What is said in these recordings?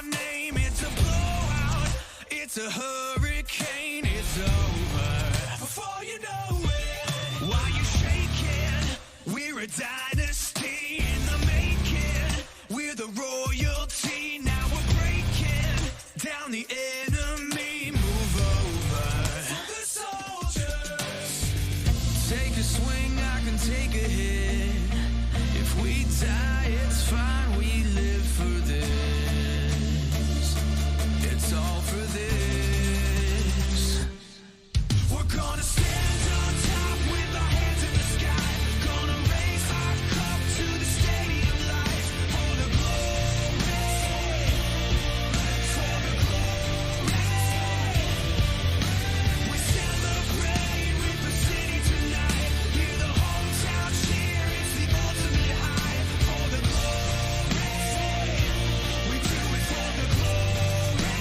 name. It's a blowout, it's a hurricane. It's over before you know it. Why you shaking? We're a dynasty in the making. We're the royalty. Now we're breaking down the enemy. Move over for the soldiers. Take a swing, I can take a hit. If we die, it's fine. We live for this. It's all for this. We're gonna stand on top with our hands in the sky. Gonna raise our cup to the stadium lights. For the glory, for the glory. We celebrate with the city tonight. Hear the hometown cheer, it's the ultimate high. For the glory, we do it for the glory.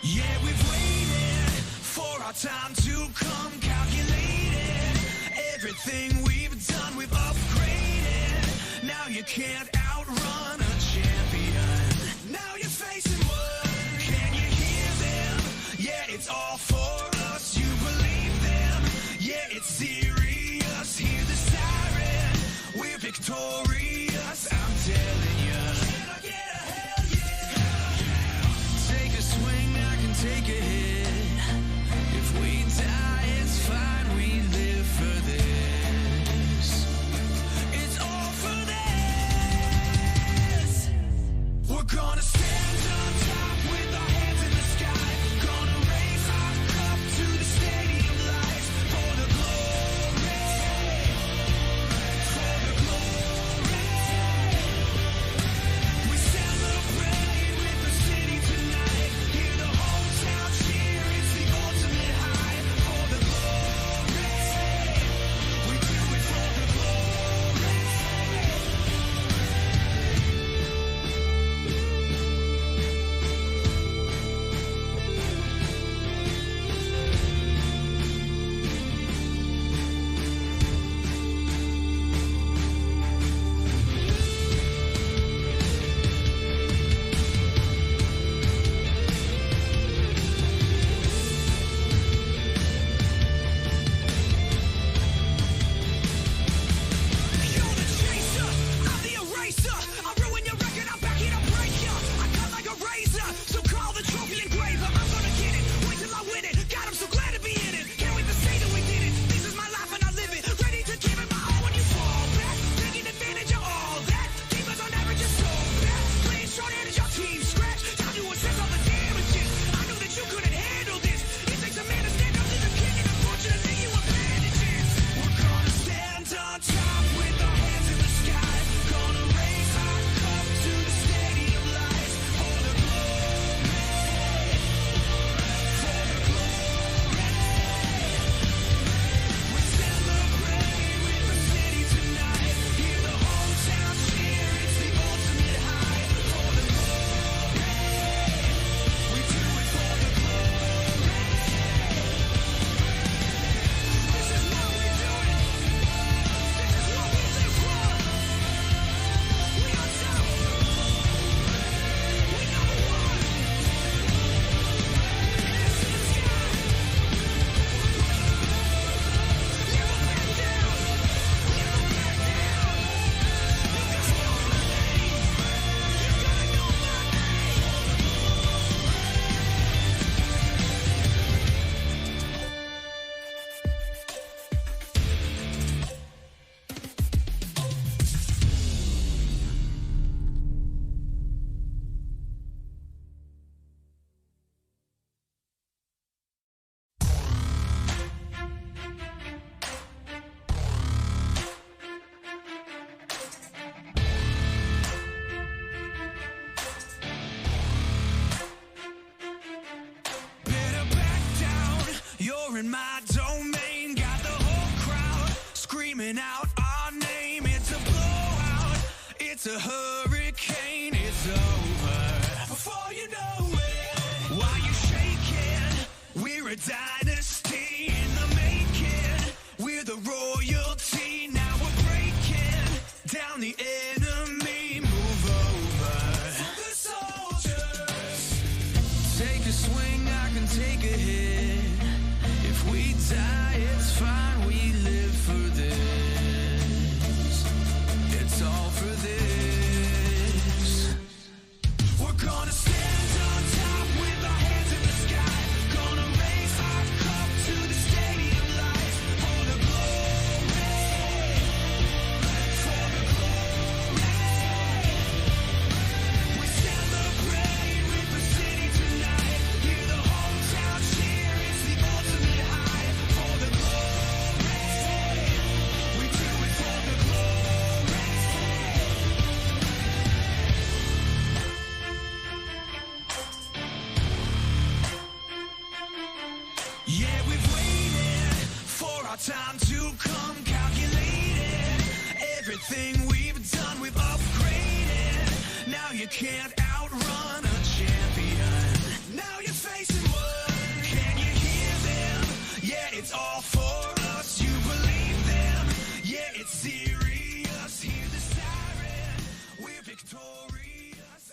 Yeah, we've waited for our time to come, calculated everything we've done, we've upgraded. Now you can't outrun a champion. Now you're facing one. Can you hear them? Yeah, it's all for us. You believe them? Yeah, it's serious. Hear the siren. We're victorious. I'm telling you. Can I get a hell yeah? Take a swing, I can take a hit. If we die, it's fine. We live for this. It's all for this. We're gonna stand on top with our hands in the sky. Gonna raise our cup to the stadium lights. For the glory, for the glory. We celebrate with the city tonight. Hear the hometown cheer, it's the ultimate high. For the glory, we do it for the glory. You're the chaser, I'm the eraser. I'll ruin your record, I'm back here to break ya. I cut like a razor, so call the trophy engraver. I'm gonna get it, wait till I win it. God, I'm so glad to be in it. Can't wait to say that we did it. This is my life and I live it. Ready to give it my all when you fall back. Taking advantage of all that. Demons on average are so bad. Playing short-handed, your team scratch. Time to assess all the damages. I knew that you couldn't handle this. It takes a man to stand up to the king, and unfortunately you abandoned it. We're gonna stand on top with our hands in the sky. Gonna raise our cup to the stadium lights. For the glory, for the glory. We celebrate with the city tonight. Hear the hometown cheer, it's the ultimate high. For the glory, we do it for the glory. This is what we do it. This is what we live for. We are top. We number one. Hands to the sky. Never back down. Never back down. You guys know my name. You gotta know my name. Better back down. You're in my domain. Got the whole crowd screaming out our name. It's a blowout. It's a hurricane. It's over before you know it. Why you shaking? We're a dynasty in the making. We're the royalty. Now we're breaking down the enemy. Move over for the soldiers. Take a swing, I can take a hit. If we die, it's fine. We live for this. It's all for this. We're gonna stand on top with our hands in the sky. Gonna raise our cup to the stadium lights. For the glory, for the glory. We celebrate with the city tonight. Hear the hometown cheer, it's the ultimate high. For the glory, we do it for the glory. Yeah, we've waited for our time to come. Calculated everything we've done, we've upgraded. Now you can't outrun a champion. Now you're facing one. Can you hear them? Yeah, it's all for us. You believe them? Yeah, it's serious. Hear the siren. We're victorious.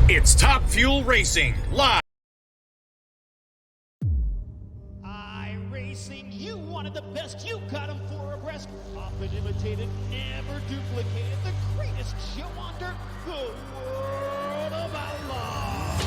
It's Top Fuel Racing, live. iRacing, you wanted the best, you got them four abreast. Often imitated, never duplicated. The greatest show on dirt, the World of Outlaws.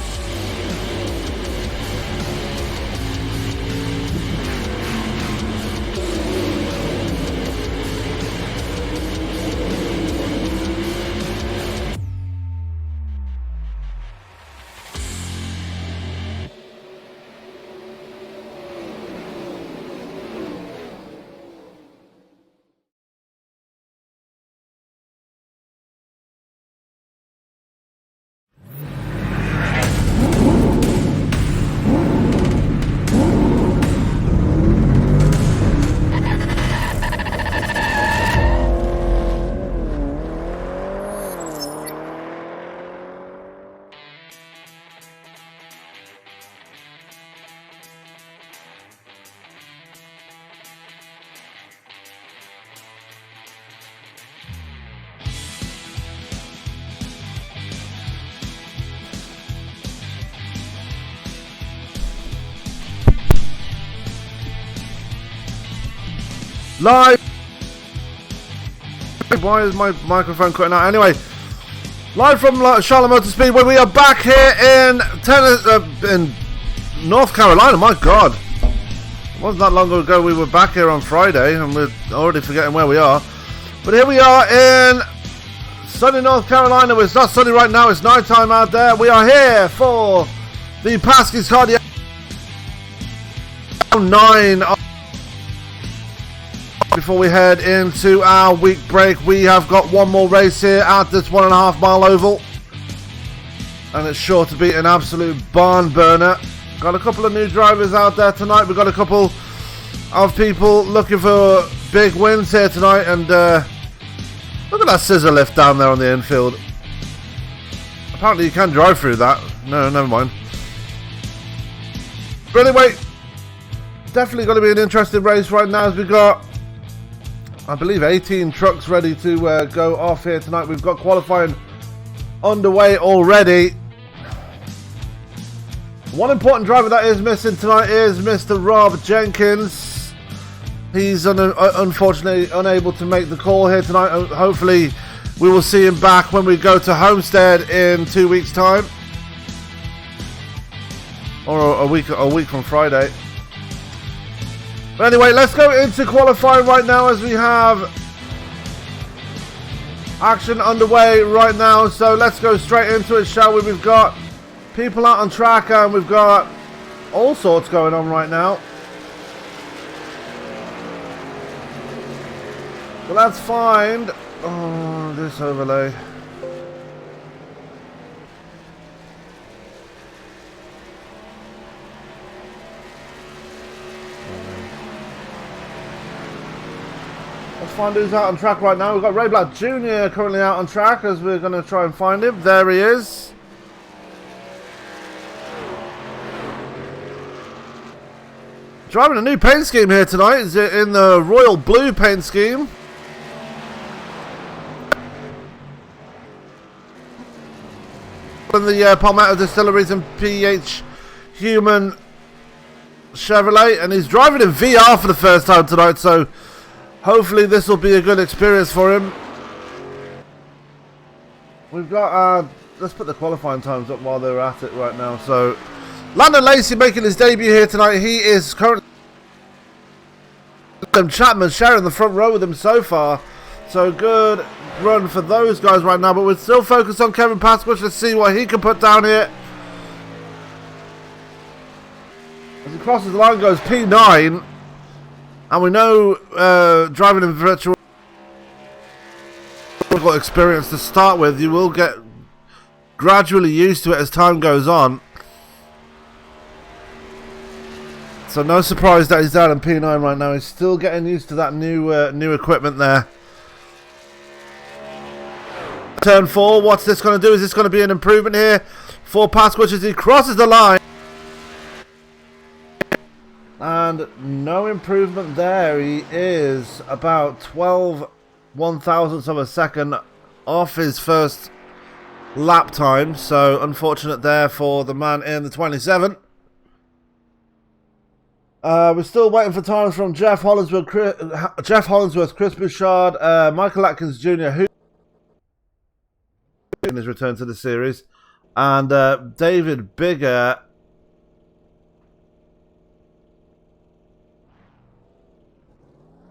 Live. Why is my microphone cutting out? Anyway, live from Charlotte Motor Speedway. We are back here in North Carolina. My God, it wasn't that long ago we were back here on Friday, and we're already forgetting where we are. But here we are in sunny North Carolina. It's not sunny right now. It's night time out there. We are here for the Pasky's Cardio 9. Before we head into our week break, we have got one more race here at this 1.5 mile oval, and it's sure to be an absolute barn burner. Got a couple of new drivers out there tonight. We've got a couple of people looking for big wins here tonight, and look at that scissor lift down there on the infield. Apparently you can drive through that. No, never mind. But anyway, definitely going to be an interesting race right now, as we got, I believe, 18 trucks ready to go off here tonight. We've got qualifying underway already. One important driver that is missing tonight is Mr. Rob Jenkins. He's unfortunately unable to make the call here tonight. Hopefully we will see him back when we go to Homestead in 2 weeks' time, or a week from Friday. But anyway, let's go into qualifying right now, as we have action underway right now. So let's go straight into it, shall we? We've got people out on track, and we've got all sorts going on right now. So let's find this overlay. Let's find who's out on track right now. We've got Ray Black Jr. currently out on track, as we're going to try and find him. There he is. Driving a new paint scheme here tonight. Is it in the royal blue paint scheme? From the Palmetto Distilleries and PH Human Chevrolet, and he's driving in VR for the first time tonight, so hopefully this will be a good experience for him. We've got, let's put the qualifying times up while they're at it right now. So Landon Lacey making his debut here tonight. He is currently Chapman sharing the front row with him so far. So good run for those guys right now. But we're still focused on Kevin Pasky. Let's see what he can put down here. As he crosses the line goes P9. And we know driving in virtual experience to start with, you will get gradually used to it as time goes on. So no surprise that he's down in P9 right now. He's still getting used to that new equipment there. Turn 4, what's this going to do? Is this going to be an improvement here for Pasky as he crosses the line? And no improvement there. He is about 12 1,000ths of a second off his first lap time. So unfortunate there for the man in the 27. We're still waiting for times from Jeff Hollingsworth, Chris Bouchard, Michael Atkins Jr., who in his return to the series, and David Bigger.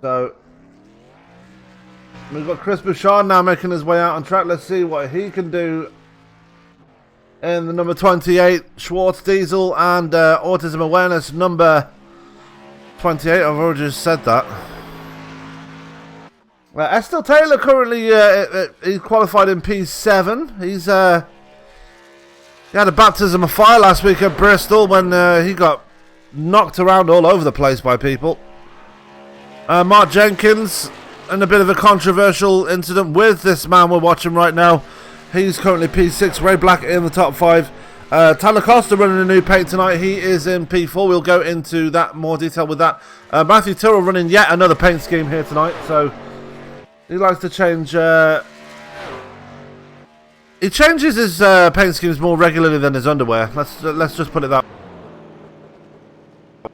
So we've got Chris Bouchard now making his way out on track. Let's see what he can do in the number 28 Schwartz Diesel, and Autism Awareness number 28. I've already just said that. Estelle Taylor currently he qualified in P7. He had a baptism of fire last week at Bristol when he got knocked around all over the place by people. Mark Jenkins, and a bit of a controversial incident with this man we're watching right now. He's currently P6. Ray Black in the top 5. Tyler Costa running a new paint tonight. He is in P4. We'll go into that more detail with that. Matthew Tyrrell running yet another paint scheme here tonight. So he likes to change. He changes his paint schemes more regularly than his underwear. Let's just put it that way.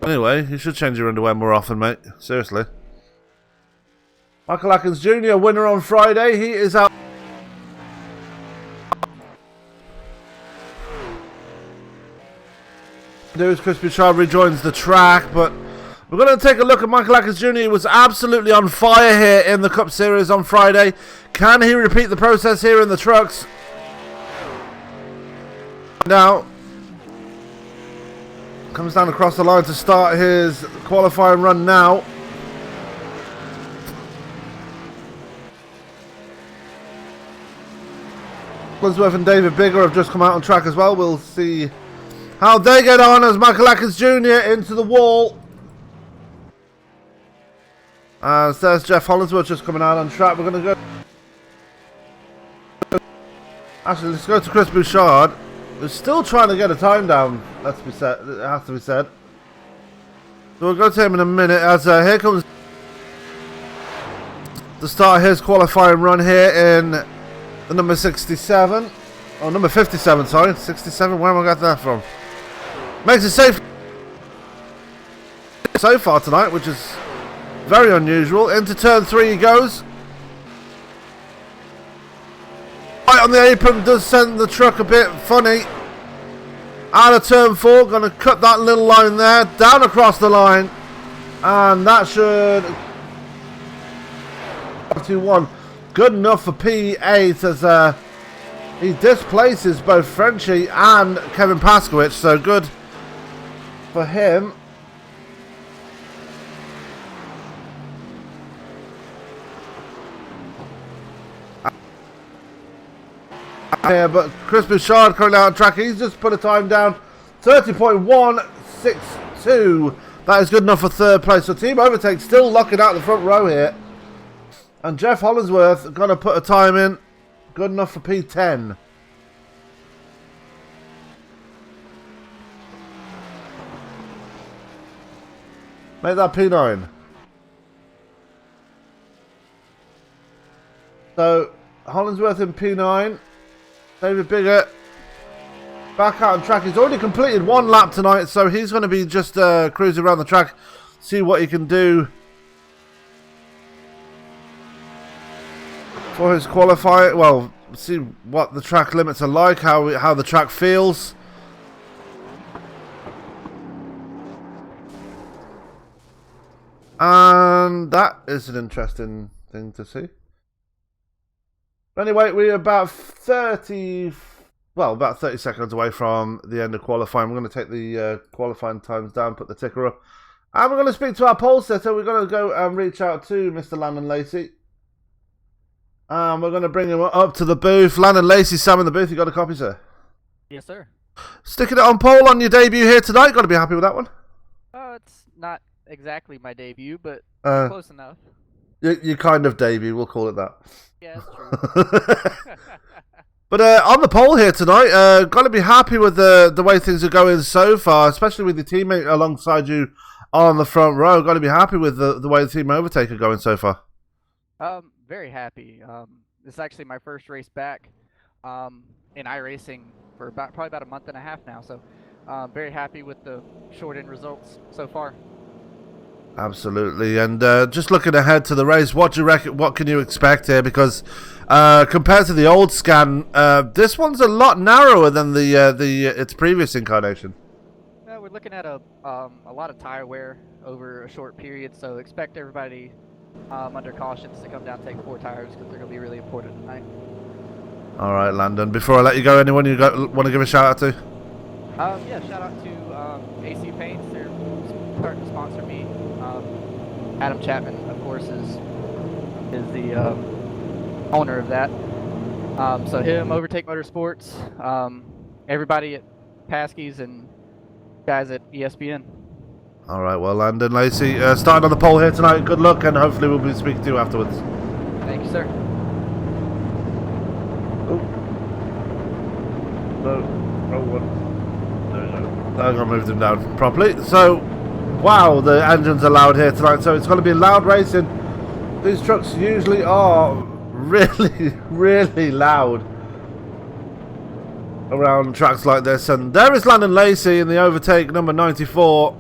Anyway, you should change your underwear more often, mate. Seriously. Michael Atkins Jr., winner on Friday. He is out. News Chris Bouchard rejoins the track, but we're going to take a look at Michael Atkins Jr. He was absolutely on fire here in the Cup Series on Friday. Can he repeat the process here in the trucks? Now, comes down across the line to start his qualifying run now. Hollinsworth and David Bigger have just come out on track as well. We'll see how they get on as Michael Atkins Jr. into the wall. As there's Jeff Hollinsworth just coming out on track. We're going to go. Actually, let's go to Chris Bouchard, who's still trying to get a time down. Let's be said. It has to be said. So we'll go to him in a minute. As here comes the start of his qualifying run here in the number 67. Oh, number 57. Sorry, 67. Where am I got that from? Makes it safe so far tonight, which is very unusual. Into turn 3 he goes. Right on the apron, does send the truck a bit funny. Out of turn 4, going to cut that little line there, down across the line. And that should 2-1. Good enough for P8 as he displaces both Frenchie and Kevin Paskowicz, so good for him. Yeah, but Chris Bouchard currently out on track. He's just put a time down, 30.162. That is good enough for third place. So Team Overtake still locking out the front row here. And Jeff Hollinsworth going to put a time in, good enough for P10. Make that P9. So Hollinsworth in P9. David Bigger back out on track. He's already completed 1 lap tonight, so he's going to be just cruising around the track, see what he can do for his qualifying. Well, see what the track limits are like, how the track feels. And that is an interesting thing to see. Anyway, we're about 30 seconds away from the end of qualifying. We're going to take the qualifying times down, put the ticker up. And we're going to speak to our pole setter. We're going to go and reach out to Mr. Landon Lacey. And we're going to bring him up to the booth. Landon Lacey, Sam in the booth. You got a copy, sir? Yes, sir. Sticking it on pole on your debut here tonight. Got to be happy with that one. It's not exactly my debut, but close enough. Your kind of debut, we'll call it that. Yeah, that's true. But on the pole here tonight, got to be happy with the way things are going so far, especially with your teammate alongside you on the front row. Got to be happy with the way the Team Overtake are going so far. Very happy. This is actually my first race back in iRacing for probably about a month and a half now, so very happy with the short end results so far. Absolutely, and just looking ahead to the race, what do you reckon? What can you expect here? Because compared to the old scan, this one's a lot narrower than its previous incarnation. We're looking at a lot of tire wear over a short period, so expect everybody under cautions to come down and take 4 tires because they're going to be really important tonight. All right, Landon. Before I let you go, anyone you want to give a shout out to? Yeah, shout out to AC Paints. They're starting to sponsor me. Adam Chapman, of course, is the owner of that. So him, Overtake Motorsports, everybody at Pasky's, and guys at ESPN. All right, well, Landon Lacey, starting on the pole here tonight. Good luck, and hopefully we'll be speaking to you afterwards. Thank you, sir. Oh. No. Oh, what? There we go. I moved him down properly. So, wow, the engines are loud here tonight, so it's going to be loud racing. These trucks usually are really, really loud around tracks like this. And there is Landon Lacey in the Overtake number 94.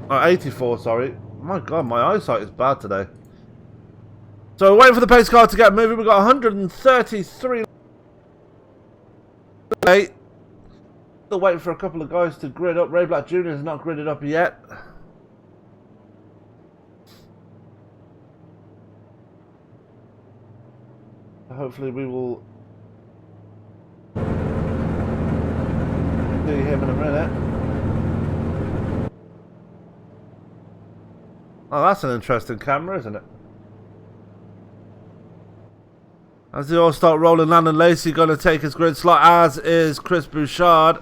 84, sorry. My God, my eyesight is bad today. So we're waiting for the pace car to get moving. We've got 133. Still waiting for a couple of guys to grid up. Ray Black Jr. is not gridded up yet. Hopefully we will see him in a minute. Oh, that's an interesting camera, isn't it? As they all start rolling, Landon Lacey going to take his grid slot, as is Chris Bouchard.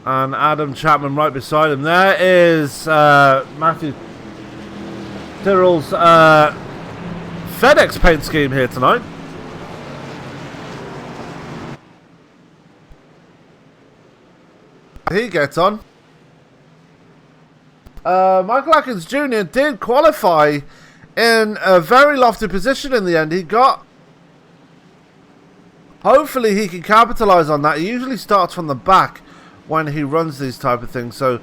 And Adam Chapman right beside him. There is Matthew Tyrrell's FedEx paint scheme here tonight. He gets on. Michael Atkins Jr. did qualify in a very lofty position in the end. He got... Hopefully he can capitalise on that. He usually starts from the back when he runs these type of things. So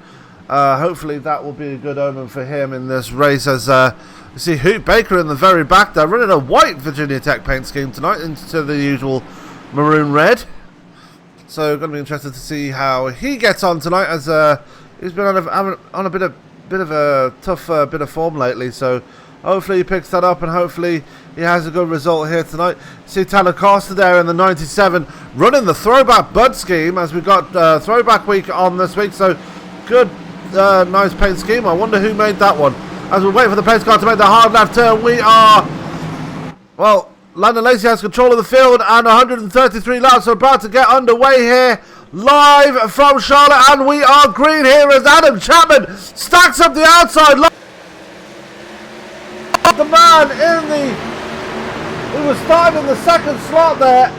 hopefully that will be a good omen for him in this race. As you see Hoot Baker in the very back there, running a white Virginia Tech paint scheme tonight instead of the usual maroon red. So going to be interested to see how he gets on tonight, as he's been on a bit of a tough bit of form lately. So hopefully he picks that up, and hopefully he has a good result here tonight. See Tanner Costa there in the 97 running the throwback Bud scheme, as we've got throwback week on this week. So good, nice paint scheme. I wonder who made that one. As we wait for the pace car to make the hard left turn, we are, well, Landon Lacey has control of the field, and 133 laps are about to get underway here, live from Charlotte, and we are green here as Adam Chapman stacks up the outside. The man in the, who was starting in the second slot there,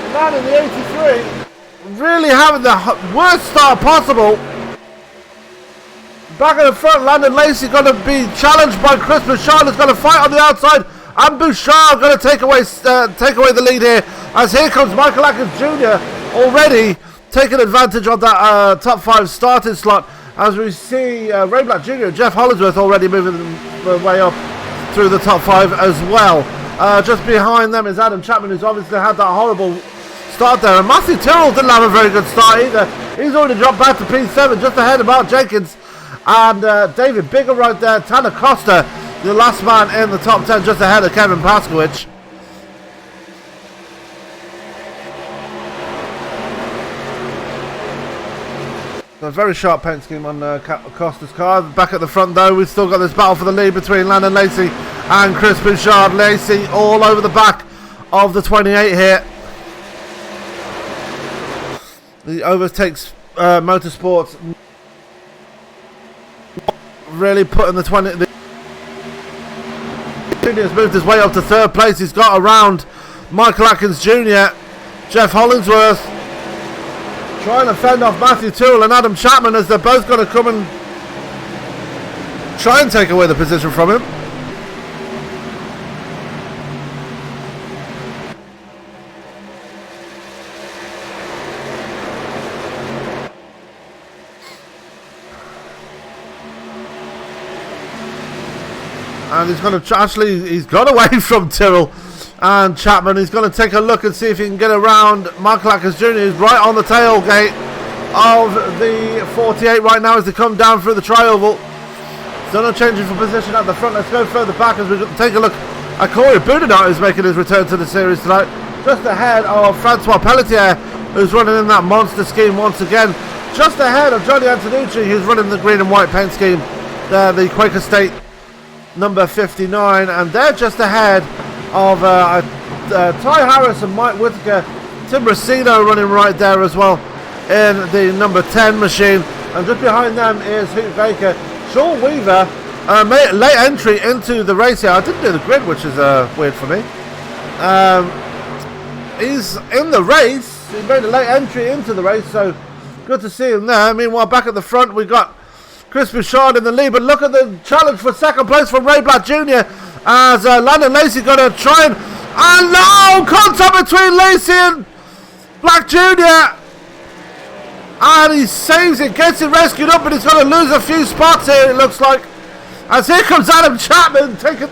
the man in the 83, really having the worst start possible. Back in the front, Landon Lacey going to be challenged by Chris Bouchard, who's going to fight on the outside, and Bouchard going to take away the lead here, as here comes Michael Atkins Jr. already taking advantage of that top 5 starting slot, as we see Ray Black Jr. and Jeff Hollingsworth already moving their way up through the top 5 as well. Just behind them is Adam Chapman, who's obviously had that horrible start there, and Matthew Tyrrell didn't have a very good start either. He's already dropped back to P7, just ahead of Mark Jenkins and David Bigger right there. Tanner Costa, the last man in the top 10, just ahead of Kevin Paskowicz. A very sharp paint scheme on Costa's car. Back at the front though, we've still got this battle for the lead between Landon Lacey and Chris Bouchard. Lacey all over the back of the 28 here. He overtakes Motorsports. Really putting the 20. Junior's moved his way up to third place. He's got around Michael Atkins Jr., Jeff Hollingsworth, trying to fend off Matthew Tyrrell and Adam Chapman, as they're both going to come and try and take away the position from him. And he's going to he's got away from Tyrrell and Chapman. He's going to take a look and see if he can get around Michael Atkins Jr., who's right on the tailgate of the 48 right now as they come down through the tri-oval. Still no changing for position at the front. Let's go further back as we take a look at Corey Boudinot, who's making his return to the series tonight. Just ahead of Francois Pelletier, who's running in that monster scheme once again. Just ahead of Johnny Antonucci, who's running the green and white paint scheme. There, the Quaker State number 59, and they're just ahead of Ty Harris and Mike Whitaker. Tim Racino running right there as well in the number 10 machine, and just behind them is Hoot Baker. Sean Weaver made late entry into the race here. I didn't do the grid, which is weird for me. He's in the race. He made a late entry into the race, so good to see him there. Meanwhile, back at the front, we got Chris Bouchard in the lead, but look at the challenge for second place from Ray Black Jr. as Landon Lacey going to try and no contact between Lacey and Black Jr. And he saves it, gets it rescued up, but he's going to lose a few spots here, it looks like. As here comes Adam Chapman taking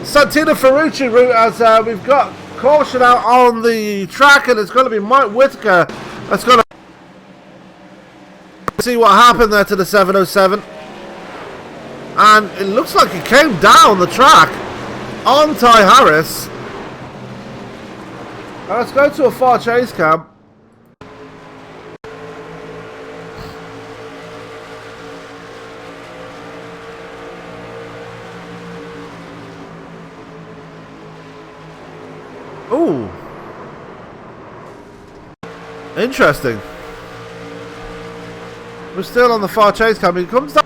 Santina Ferrucci route, as we've got caution out on the track, and it's going to be Mike Whitaker that's going to see what happened there to the 707. And it looks like he came down the track on Ty Harris. Now let's go to a far chase cam. Ooh. Interesting. We're still on the far chase cam. He comes down.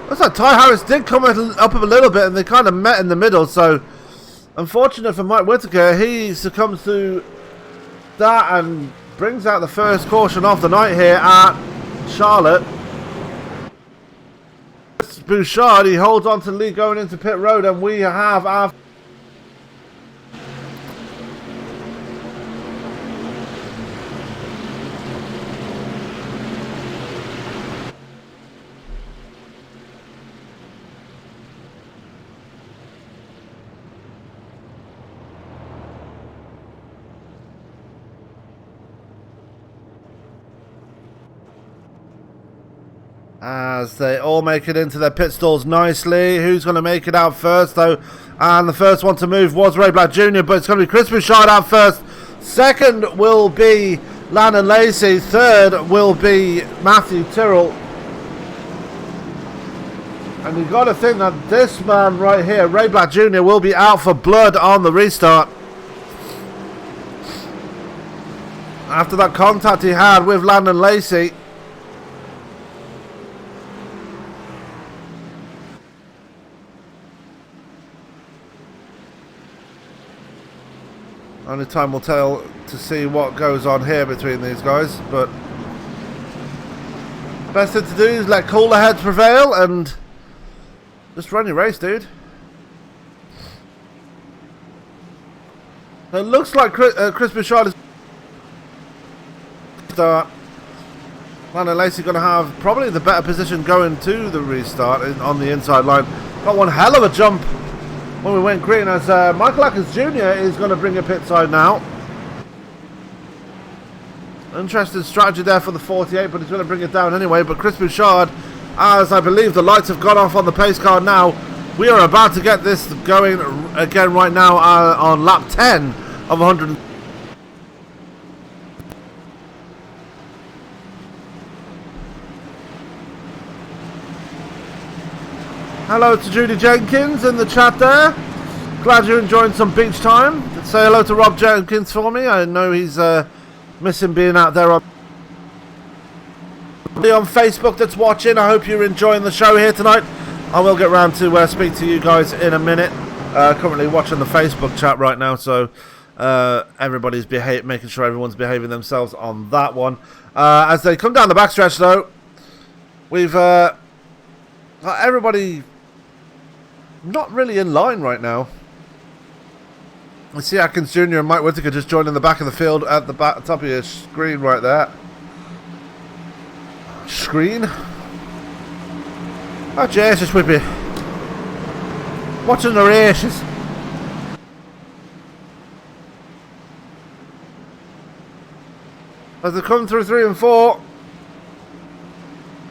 Looks like Ty Harris did come up a little bit and they kind of met in the middle. So, unfortunate for Mike Whitaker. He succumbs to that and brings out the first caution of the night here at Charlotte. Bouchard, he holds on to the lead going into pit road, and we have our as they all make it into their pit stalls nicely. Who's going to make it out first, though? And the first one to move was Ray Black Jr., but it's going to be Chris Bouchard out first. Second will be Landon Lacey. Third will be Matthew Tyrrell. And you've got to think that this man right here, Ray Black Jr., will be out for blood on the restart. After that contact he had with Landon Lacey. Only time will tell to see what goes on here between these guys, but best thing to do is let cooler heads prevail and just run your race, dude. It looks like Chris Bouchard is start. Landon Lacey going to have probably the better position going to the restart on the inside line. Got one hell of a jump when we went green, as Michael Atkins Jr. is going to bring a pit side now. Interesting strategy there for the 48, but he's going to bring it down anyway. But Chris Bouchard, as I believe the lights have gone off on the pace car now, we are about to get this going again right now on lap 10 of 100. Hello to Judy Jenkins in the chat there. Glad you're enjoying some beach time. Say hello to Rob Jenkins for me. I know he's missing being out there on Facebook that's watching. I hope you're enjoying the show here tonight. I will get round to speak to you guys in a minute. Currently watching the Facebook chat right now, so everybody's making sure everyone's behaving themselves on that one. As they come down the backstretch, though, we've got everybody not really in line right now. I see Atkins Jr. and Mike Whitaker just joined in the back of the field at the top of your screen right there. Screen? Oh, Jesus, Whippy. Watching the races. As they come through 3 and 4,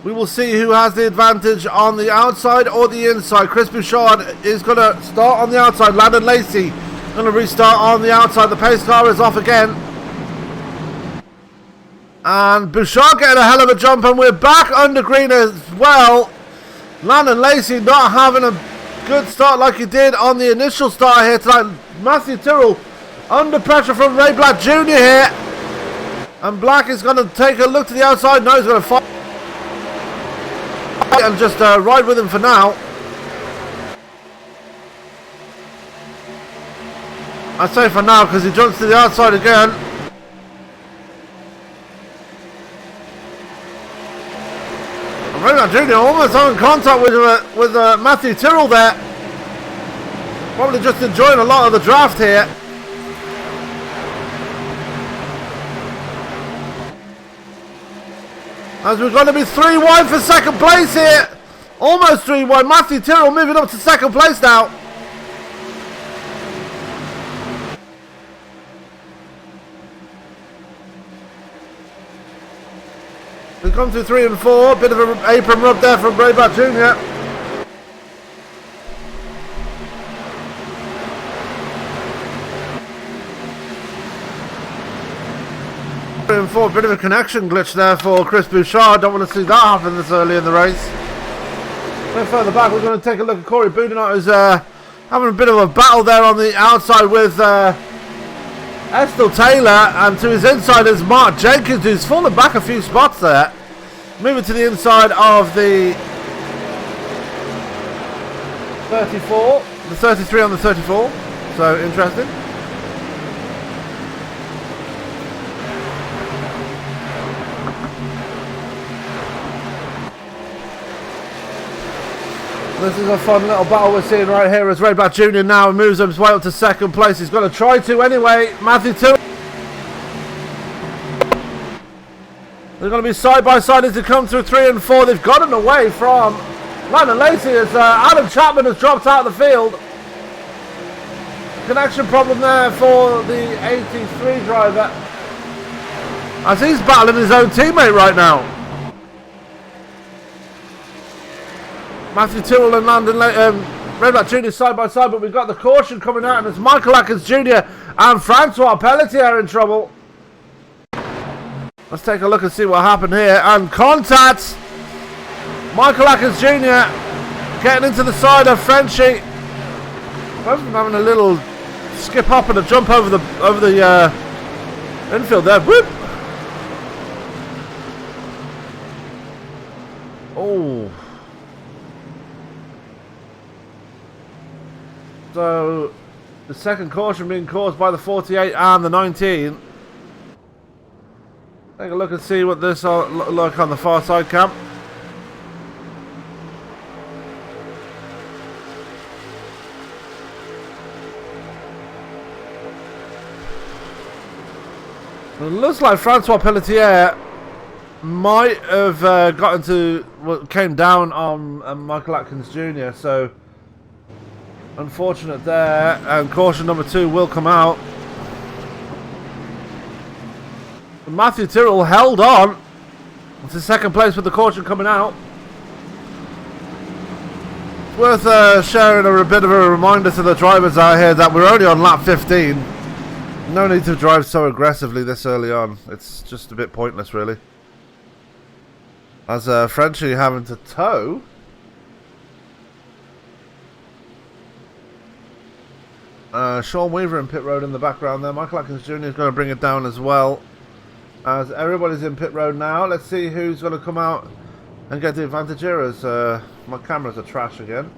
we will see who has the advantage on the outside or the inside. Chris Bouchard is going to start on the outside. Landon Lacey going to restart on the outside. The pace car is off again. And Bouchard getting a hell of a jump, and we're back under green as well. Landon Lacey not having a good start like he did on the initial start here tonight. Matthew Tyrrell under pressure from Ray Black Jr. here. And Black is going to take a look to the outside. No, he's going to fight and just ride with him for now. I say for now because he jumps to the outside again. And Ray Black Jr. almost having contact with Matthew Tyrrell there. Probably just enjoying a lot of the draft here. As we're going to be 3 wide for second place here. Almost 3 wide. Matthew Tyrrell moving up to second place now. We come to 3 and 4. Bit of an apron rub there from Brayback Jr. And 4, bit of a connection glitch there for Chris Bouchard. Don't want to see that happen this early in the race. A bit further back, we're going to take a look at Corey Boudinot, who's having a bit of a battle there on the outside with Estelle Taylor, and to his inside is Mark Jenkins, who's fallen back a few spots there. Moving to the inside of the 34, the 33 on the 34. So interesting. This is a fun little battle we're seeing right here as Rayback Jr. now moves his way up to second place. He's going to try to anyway. Matthew Tyrrell. They're going to be side by side as they come through 3 and 4. They've gotten away from Landon Lacey as Adam Chapman has dropped out of the field. Connection problem there for the 83 driver, as he's battling his own teammate right now. Matthew Tyrrell and Landon Rayback Jr. side by side, but we've got the caution coming out, and it's Michael Atkins Jr. and Francois Pelletier in trouble. Let's take a look and see what happened here. And contact. Michael Atkins Jr. getting into the side of Frenchie. Both of them having a little skip hop and a jump over the infield there. Whoop! Oh. So the second caution being caused by the 48 and the 19. Take a look and see what this look like on the far side cam. It looks like Francois Pelletier might have gotten to came down on Michael Atkins Jr. So unfortunate there, and caution number 2 will come out. Matthew Tyrrell held on to second place with the caution coming out. It's worth sharing a bit of a reminder to the drivers out here that we're only on lap 15. No need to drive so aggressively this early on. It's just a bit pointless, really. As Frenchie having to tow. Sean Weaver in pit road in the background there. Michael Atkins Jr. is going to bring it down as well. As everybody's in pit road now, let's see who's going to come out and get the advantage here. As my cameras are trash again.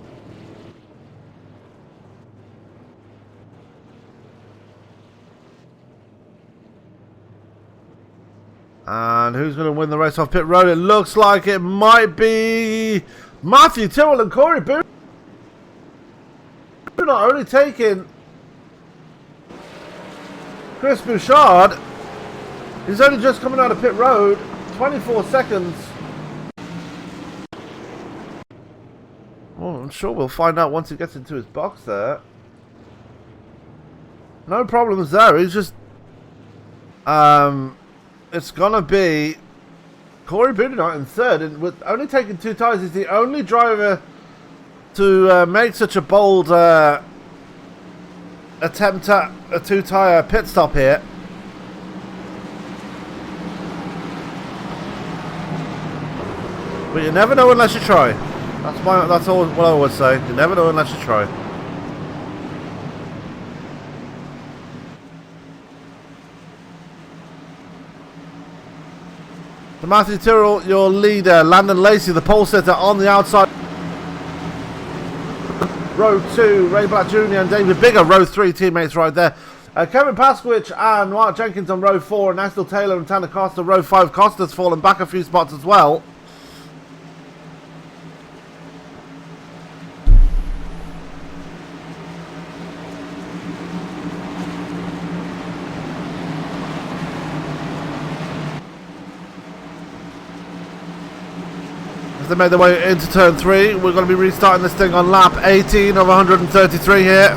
And who's going to win the race off pit road? It looks like it might be Matthew Tyrrell and Corey Boudinot. Not only taking Chris Bouchard. He's only just coming out of pit road. 24 seconds. Well, I'm sure we'll find out once he gets into his box there. No problems there. He's just... it's going to be Corey Boudinot in third. And with only taking 2 tyres, he's the only driver to make such a bold attempt at a 2-tyre pit stop here. But you never know unless you try. That's all what I always say. You never know unless you try. So Matthew Tyrrell, your leader. Landon Lacey, the pole sitter, on the outside. Row 2, Rayback Jr. and David Bigger. Row 3 teammates right there. Kevin Paskwich and Mark Jenkins on row 4. And Estelle Taylor and Tanner Costa. Row 5. Costa's fallen back a few spots as well. as they make their way into turn 3. We're going to be restarting this thing on lap 18 of 133 here.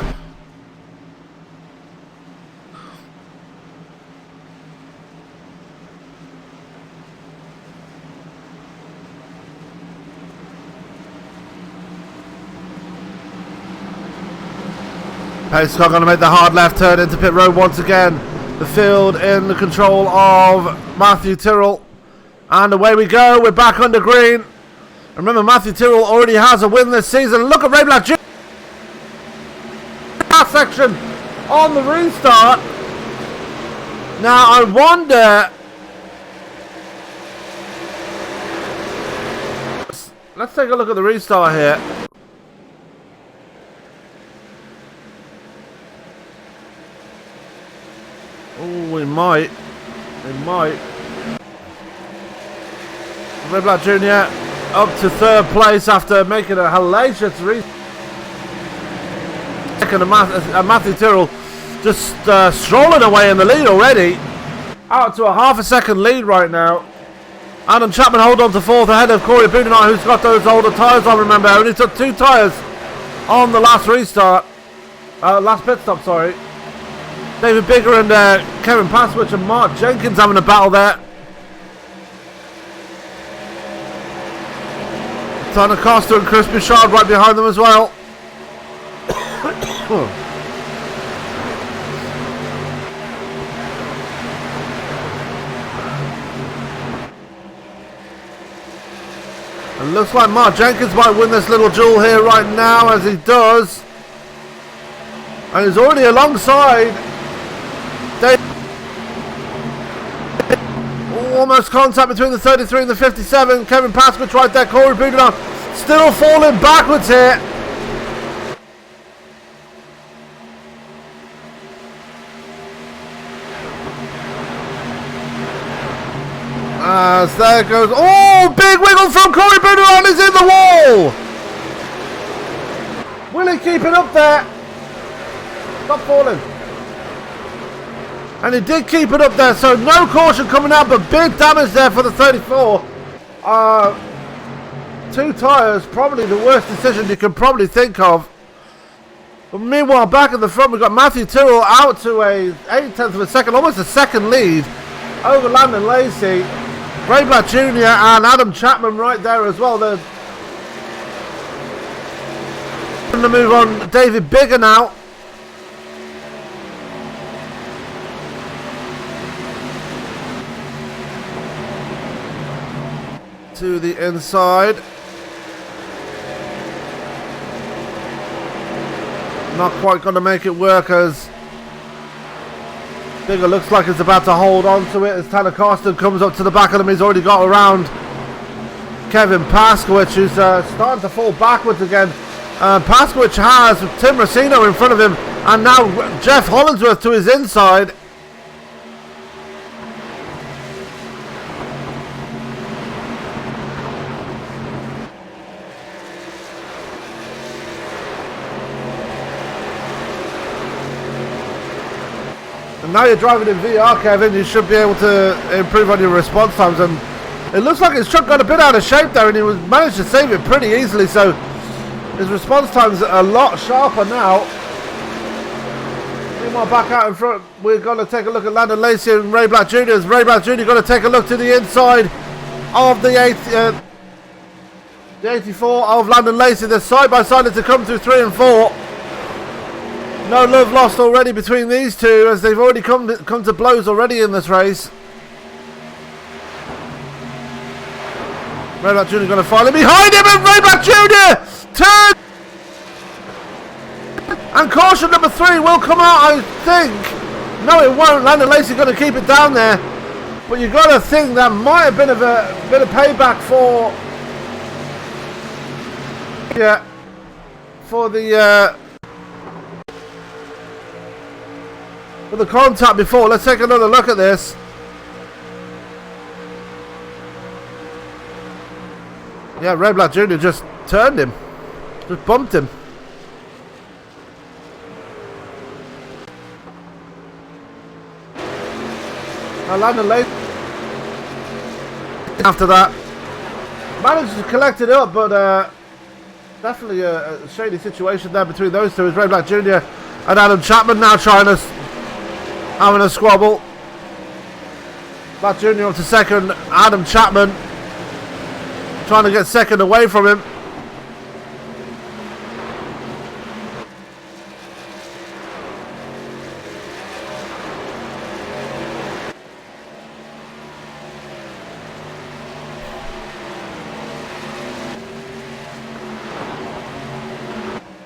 Pace car going to make the hard left turn into pit road once again. The field in the control of Matthew Tyrrell. And away we go. We're back under green. Remember, Matthew Tyrrell already has a win this season. Look at Ray Black Jr. Last section on the restart. Now, I wonder... Let's take a look at the restart here. Oh, we might. We might. Red Black Jr. up to 3rd place after making a hellacious restart. Second, Matthew Tyrrell just strolling away in the lead already. Out to a half a second lead right now. Adam Chapman hold on to 4th ahead of Corey Boudinot, who's got those older tyres on, remember. Only took 2 tyres on the last restart. Last pit stop, sorry. David Bigger and Kevin Paswich and Mark Jenkins having a battle there. Tanner Costa and Chris Bouchard right behind them as well. It looks like Mark Jenkins might win this little duel here right now, as he does. And he's already alongside Dave. Almost contact between the 33 and the 57. Kevin Pasquich right there. Corey Boudinot still falling backwards here. As there goes. Oh, big wiggle from Corey Boudinot. He's in the wall. Will he keep it up there? Stop falling. And he did keep it up there, so no caution coming out, but big damage there for the 34. 2 tyres, probably the worst decision you can probably think of. But meanwhile, back at the front, we've got Matthew Tyrrell out to a 8/10 of a second, almost a second lead over Landon Lacey. Ray Black Jr. and Adam Chapman right there as well. They're going to move on David Bigger now. To the inside. Not quite going to make it work, as Bigger looks like he's about to hold on to it as Tanner Carsten comes up to the back of him. He's already got around Kevin Paskowicz, who's starting to fall backwards again. Paskowicz has Tim Racino in front of him, and now Jeff Hollingsworth to his inside. And now you're driving in VR, Kevin, you should be able to improve on your response times, and it looks like his truck got a bit out of shape there, and he managed to save it pretty easily, so his response times are a lot sharper now. Meanwhile, back out in front, we're going to take a look at Landon Lacey and Ray Black Jr. Ray Black Jr. going to take a look to the inside of the 84 of Landon Lacey. They're side by side to come through 3 and 4. No love lost already between these two, as they've already come to blows already in this race. Ray Black Jr. going to follow behind him, and Ray Black Jr. turns. And caution number 3 will come out, I think. No, it won't. Landon Lacey going to keep it down there. But you've got to think that might have been a bit of payback for... Yeah. For the contact before. Let's take another look at this. Yeah, Red Black Jr. just turned him. Just bumped him. Now Landon Lacey after that. Managed to collect it up, but definitely a shady situation there between those two. It's Ray Black Jr. and Adam Chapman now having a squabble. Black Jr. up to second. Adam Chapman trying to get second away from him.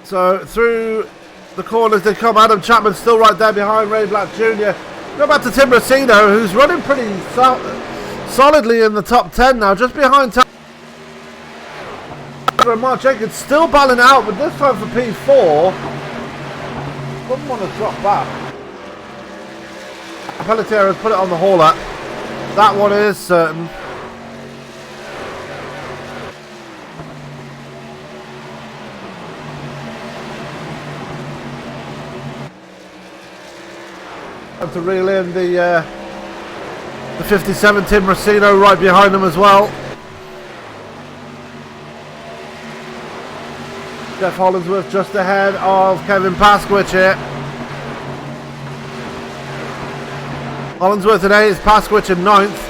So through the corners they come. Adam Chapman still right there behind Ray Black Jr. Go back to Tim Racino, who's running pretty solidly in the top 10 now, just behind and Mark Jenkins still battling out, but this time for P4. Doesn't want to drop back. Pelletier has put it on the hauler. That one is certain. To reel in the 57 Tim Racino right behind them as well. Jeff Hollingsworth just ahead of Kevin Pasky here. Hollingsworth in 8th, Pasky in 9th.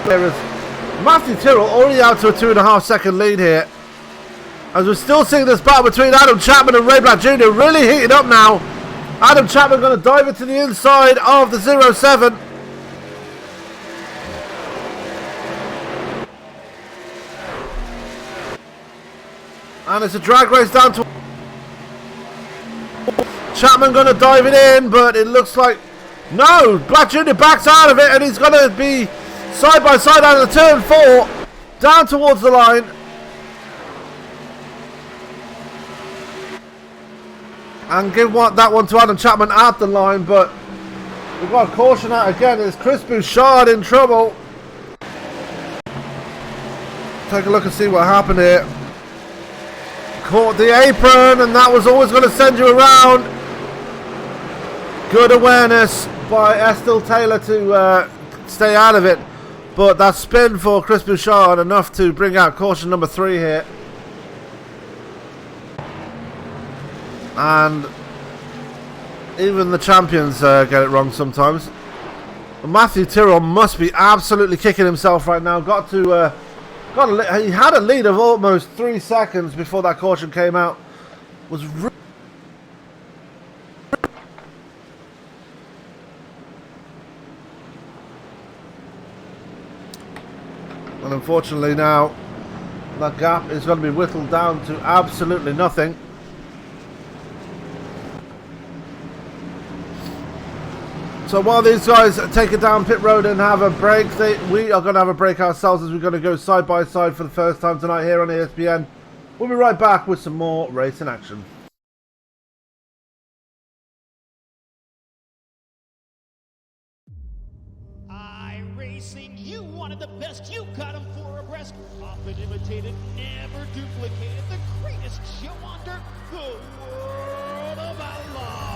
There is Matthew Tyrrell already out to a 2.5 second lead here. As we're still seeing this battle between Adam Chapman and Ray Black Jr. really heating up now. Adam Chapman going to dive into the inside of the 07. And it's a drag race down to Chapman going to dive it in, but it looks like no, Black Jr. backs out of it and he's going to be side by side out of the turn 4, down towards the line. And give that one to Adam Chapman at the line, but we've got a caution out again. It's Chris Bouchard in trouble. Take a look and see what happened here. Caught the apron, and that was always going to send you around. Good awareness by Estelle Taylor to stay out of it. But that spin for Chris Bouchard enough to bring out caution number 3 here. And even the champions get it wrong sometimes. Matthew Tyrrell must be absolutely kicking himself right now. He had a lead of almost 3 seconds before that caution came out. Was and unfortunately now that gap is going to be whittled down to absolutely nothing. So while these guys take it down pit road and have a break, we are going to have a break ourselves as we're going to go side by side for the first time tonight here on ESPN. We'll be right back with some more racing action. iRacing, you wanted the best, you got them 4 abreast. Often imitated, never duplicated. The greatest show under the world of outlaw.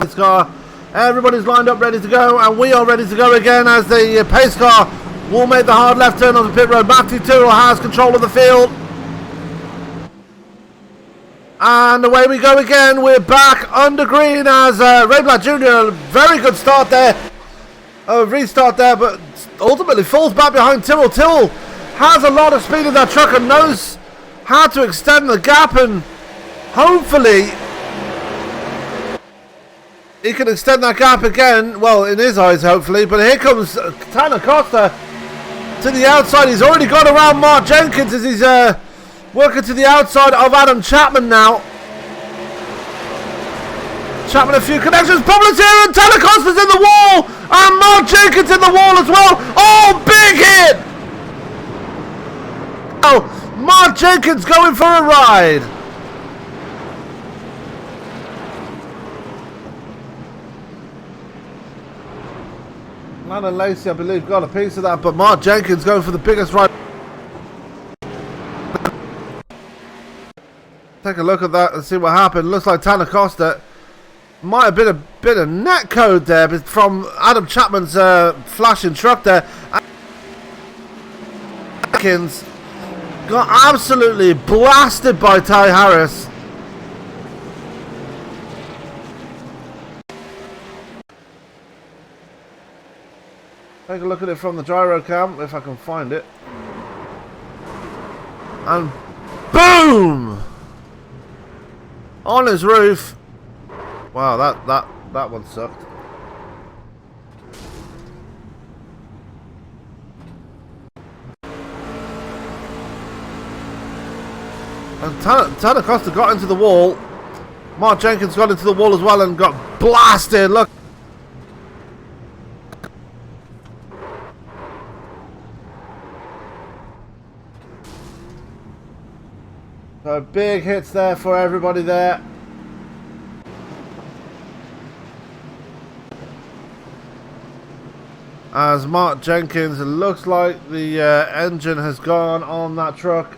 pace car. Everybody's lined up ready to go, and we are ready to go again as the pace car will make the hard left turn on the pit road. Matthew Tyrrell has control of the field. And away we go again. We're back under green as Ray Black Jr. Very good start there. Restart there, but ultimately falls back behind Tyrrell. Tyrrell has a lot of speed in that truck and knows how to extend the gap, and hopefully he can extend that gap again. Well, in his eyes, hopefully. But here comes Tanner Costa to the outside. He's already got around Mark Jenkins as he's working to the outside of Adam Chapman now. Chapman a few connections. Problems here, and Tanner Costa's in the wall, and Mark Jenkins in the wall as well. Oh, big hit! Oh, Mark Jenkins going for a ride. Lana Lacey, I believe, got a piece of that, but Mark Jenkins going for the biggest ride. Take a look at that and see what happened. Looks like Tanner Costa might have been a bit of net code there from Adam Chapman's flashing truck there. Jenkins got absolutely blasted by Ty Harris. Take a look at it from the gyro cam, if I can find it. And boom! On his roof. Wow, that one sucked. And Tanner Costa got into the wall. Mark Jenkins got into the wall as well and got blasted. Look. So big hits there for everybody there. As Mark Jenkins, it looks like the engine has gone on that truck.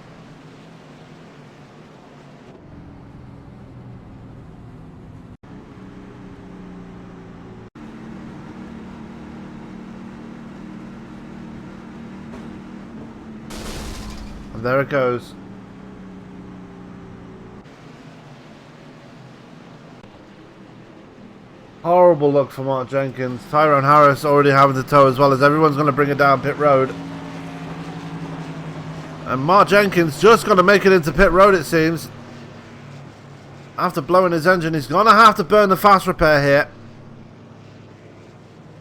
And there it goes. Horrible look for Mark Jenkins. Tyrone Harris already having to tow as well, as everyone's going to bring it down pit road. And Mark Jenkins just going to make it into pit road, it seems. After blowing his engine, he's going to have to burn the fast repair here.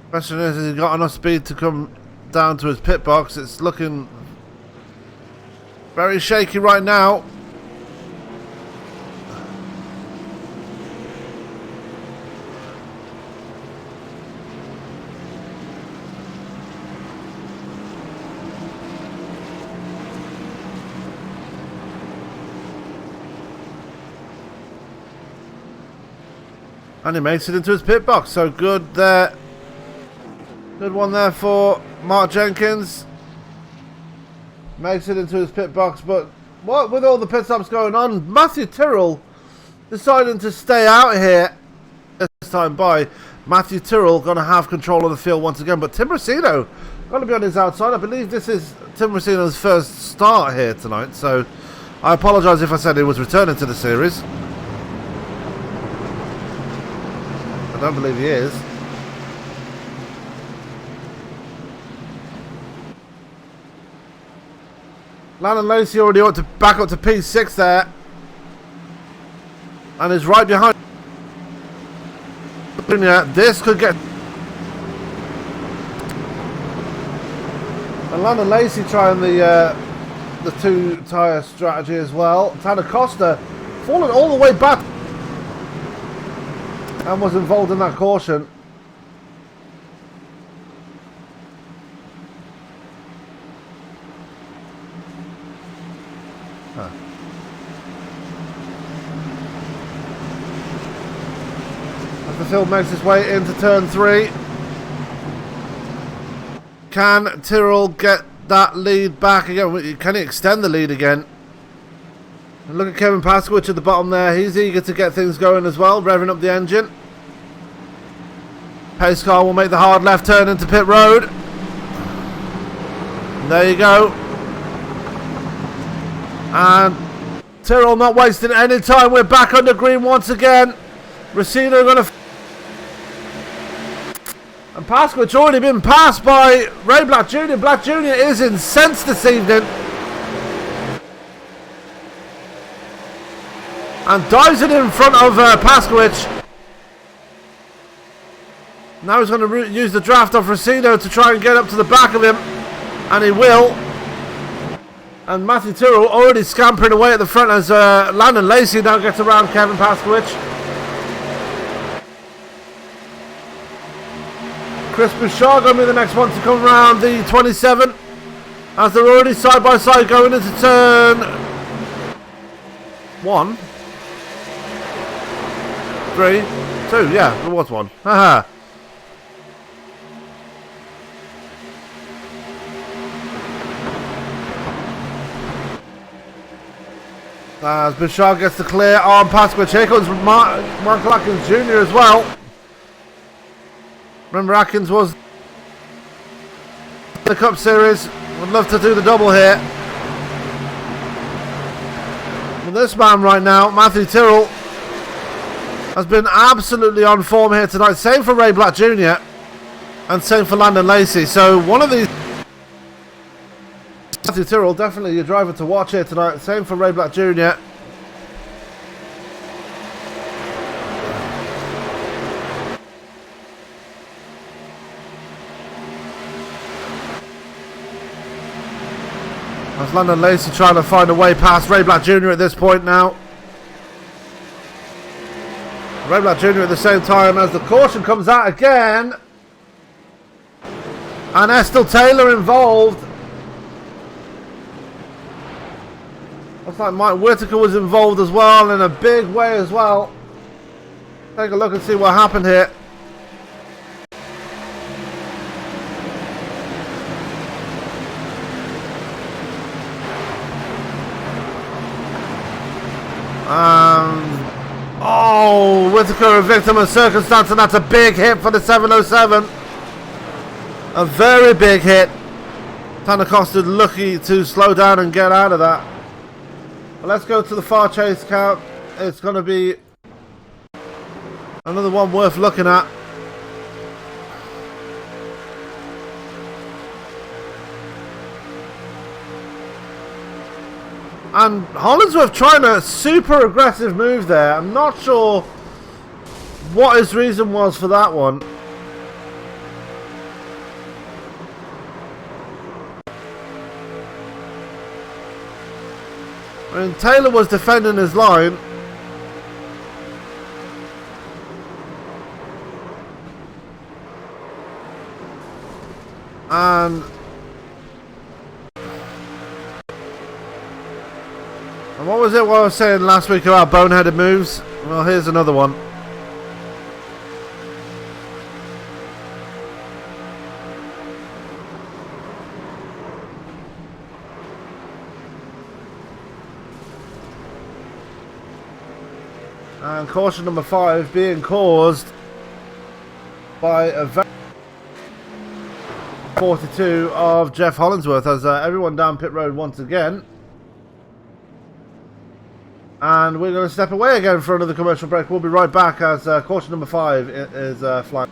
Question is, has he got enough speed to come down to his pit box? It's looking very shaky right now. And he makes it into his pit box. So good there. Good one there for Mark Jenkins. Makes it into his pit box. But what with all the pit stops going on, Matthew Tyrrell deciding to stay out here this time by. Matthew Tyrrell going to have control of the field once again. But Tim Racino going to be on his outside. I believe this is Tim Racino's first start here tonight. So I apologise if I said he was returning to the series. I don't believe he is. Landon Lacey already ought to back up to P6 there. And is right behind. This could get. And Landon Lacey trying the two tyre strategy as well. Tanner Costa falling all the way back. And was involved in that caution. As the field makes its way into turn 3. Can Tyrrell get that lead back again? Can he extend the lead again? And look at Kevin Pasky at the bottom there. He's eager to get things going as well, revving up the engine. Pace car will make the hard left turn into pit road. And there you go. And Tyrrell not wasting any time. We're back under green once again. Racino going to... And Pasky, which already been passed by Ray Black Jr. Black Jr. is incensed this evening. And dives it in front of Pasky. Now he's going to use the draft of Racino to try and get up to the back of him. And he will. And Matthew Tyrrell already scampering away at the front as Landon Lacey now gets around Kevin Pasky. Chris Bouchard going to be the next one to come around the 27. As they're already side by side going into turn 1. 3, 2, yeah, there was one. Haha. As Bouchard gets the clear on Pasky. Here comes Michael Atkins Jr. as well. Remember, Atkins was the Cup Series. Would love to do the double here. But this man right now, Matthew Tyrrell, has been absolutely on form here tonight. Same for Ray Black Jr. and same for Landon Lacey. So one of these... Matthew Tyrrell, definitely your driver to watch here tonight. Same for Ray Black Jr. As Landon Lacey trying to find a way past Ray Black Jr. at this point now. Ray Black Jr. at the same time as the caution comes out again. And Estelle Taylor involved. Looks like Mike Whitaker was involved as well in a big way as well. Take a look and see what happened here. Oh, Whitaker a victim of circumstance, and that's a big hit for the 707. A very big hit. Tanner Costa lucky to slow down and get out of that. But let's go to the far chase count. It's going to be another one worth looking at. And Hollinsworth trying a super aggressive move there. I'm not sure what his reason was for that one. I mean, Taylor was defending his line. And what was it what I was saying last week about boneheaded moves? Well, here's another one. And caution number 5 being caused by a 42 of Jeff Hollinsworth as everyone down pit road once again. And we're going to step away again for another commercial break. We'll be right back as caution number 5 is flying.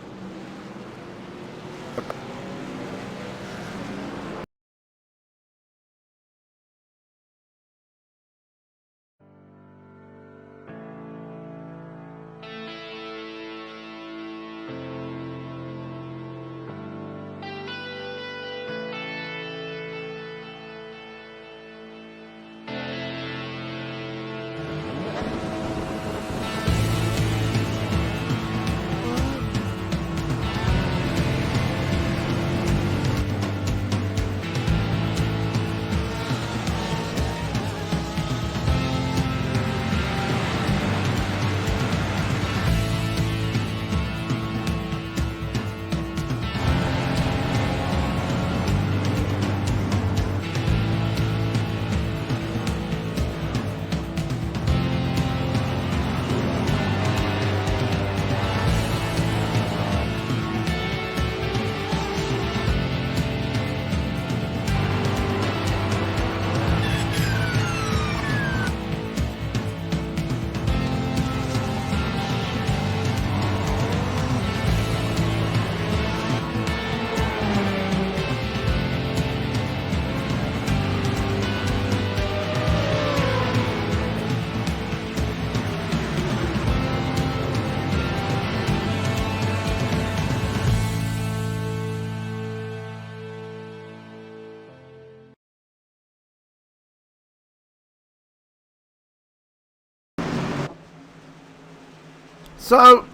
So,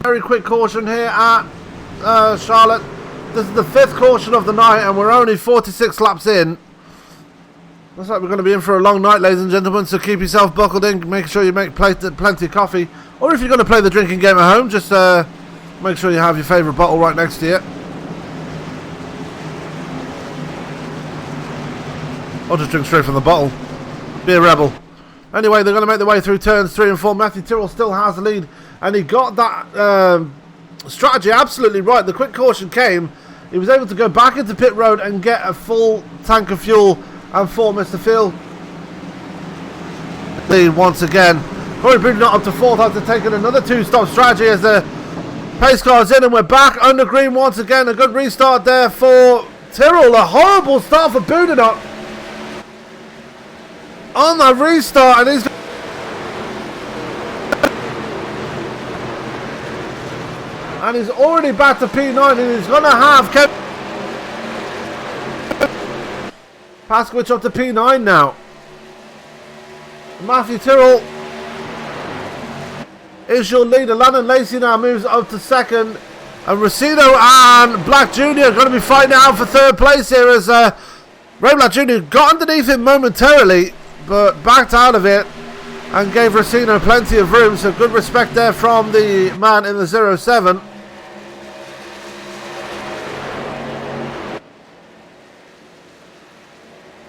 very quick caution here at Charlotte. This is the 5th caution of the night, and we're only 46 laps in. Looks like we're going to be in for a long night, ladies and gentlemen, so keep yourself buckled in. Make sure you make plenty of coffee. Or if you're going to play the drinking game at home, just make sure you have your favourite bottle right next to you. Or just drink straight from the bottle. Be a rebel. Anyway, they're going to make their way through turns 3 and 4. Matthew Tyrrell still has the lead, and he got that strategy absolutely right. The quick caution came. He was able to go back into pit road and get a full tank of fuel and for Mr. Phil lead once again. Corey Brudenot up to 4th after taking another 2-stop strategy as the pace car's in, and we're back under green once again. A good restart there for Tyrrell. A horrible start for Brudenot on that restart, and he's already back to P9, and he's going to have Pasky up to P9 now. Matthew Tyrrell is your leader. Landon Lacey now moves up to 2nd. And Racino and Black Jr. are going to be fighting out for 3rd place here as Ray Black Jr. got underneath him momentarily, but backed out of it and gave Racino plenty of room. So good respect there from the man in the 07.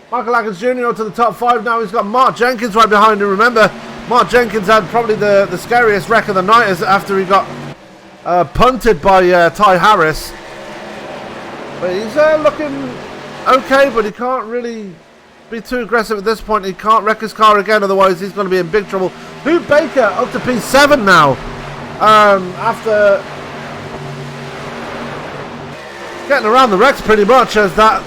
Michael Atkins Jr. up to the top 5 now. He's got Mark Jenkins right behind him. Remember, Mark Jenkins had probably the scariest wreck of the night after he got punted by Ty Harris. But he's looking okay, but he can't really be too aggressive at this point. He can't wreck his car again, otherwise he's going to be in big trouble. Hoot Baker up to P7 now. After getting around the wrecks pretty much, as that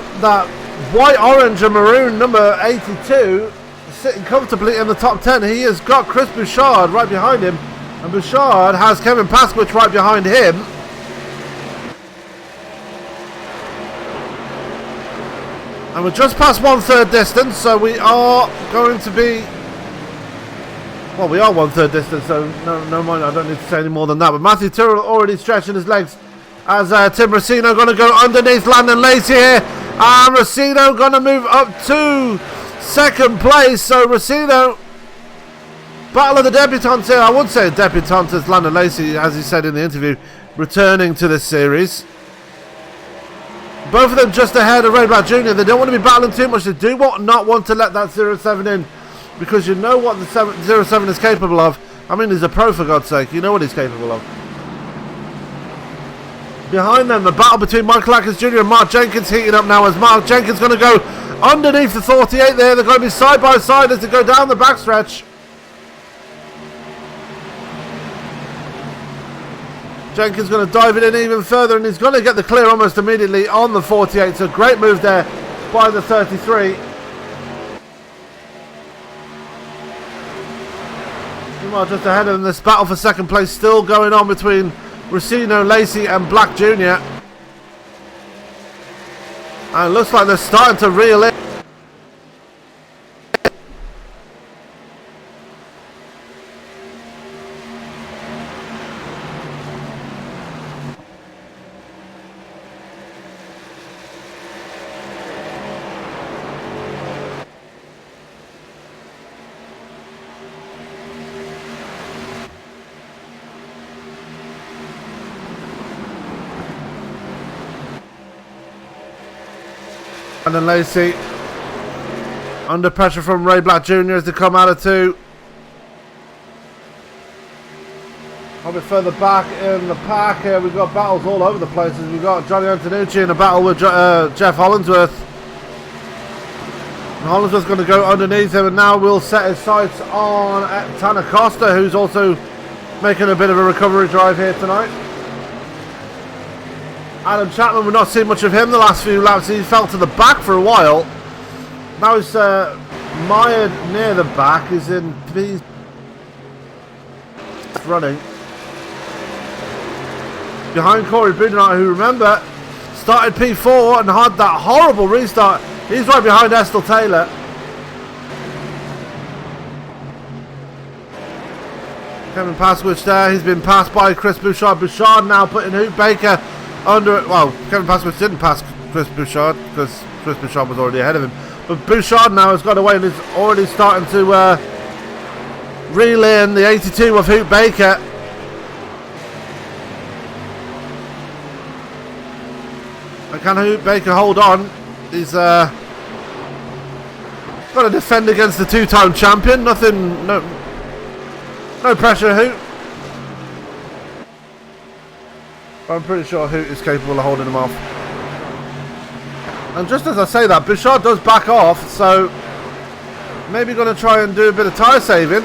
white, orange and maroon number 82 sitting comfortably in the top 10. He has got Chris Bouchard right behind him, and Bouchard has Kevin Pasky right behind him. And we're just past 1/3 distance, so we are going to be... Well, we are 1/3 distance, so no mind, I don't need to say any more than that. But Matthew Tyrrell already stretching his legs as Tim Racino going to go underneath Landon Lacey here. And Racino going to move up to 2nd place. So Racino, battle of the debutantes here. I would say debutante as Landon Lacey, as he said in the interview, returning to this series. Both of them just ahead of Ray Black Jr. They don't want to be battling too much. They do not want to let that 07 in, because you know what the 07 is capable of. I mean, he's a pro, for God's sake. You know what he's capable of. Behind them, the battle between Michael Atkins Jr. and Mark Jenkins heating up now, as Mark Jenkins going to go underneath the 48 there. They're going to be side by side as they go down the backstretch. Jenkins going to dive it in even further, and he's going to get the clear almost immediately on the 48. So great move there by the 33. Meanwhile, just ahead of them, this battle for 2nd place still going on between Racino, Lacey and Black Jr. And it looks like they're starting to reel in. And then Lacey under pressure from Ray Black Jr. as they come out of 2. A bit further back in the pack here, we've got battles all over the places. We've got Johnny Antonucci in a battle with Jeff Hollingsworth. And Hollingsworth's going to go underneath him, and now we'll set his sights on Tanner Costa, who's also making a bit of a recovery drive here tonight. Adam Chapman, we've not seen much of him the last few laps. He fell to the back for a while. Now he's mired near the back. He's running behind Corey Brudenot, who, remember, started P4 and had that horrible restart. He's right behind Estelle Taylor. Kevin Paskwich there. He's been passed by Chris Bouchard. Bouchard now putting Hoot Baker under it. Well, Kevin Paskwich didn't pass Chris Bouchard because Chris Bouchard was already ahead of him. But Bouchard now has got away and is already starting to reel in the 82 of Hoot Baker. And can Hoot Baker hold on? He's got to defend against the two-time champion. Nothing, no pressure, Hoot. I'm pretty sure Hoot is capable of holding him off. And just as I say that, Bouchard does back off, so maybe going to try and do a bit of tyre saving.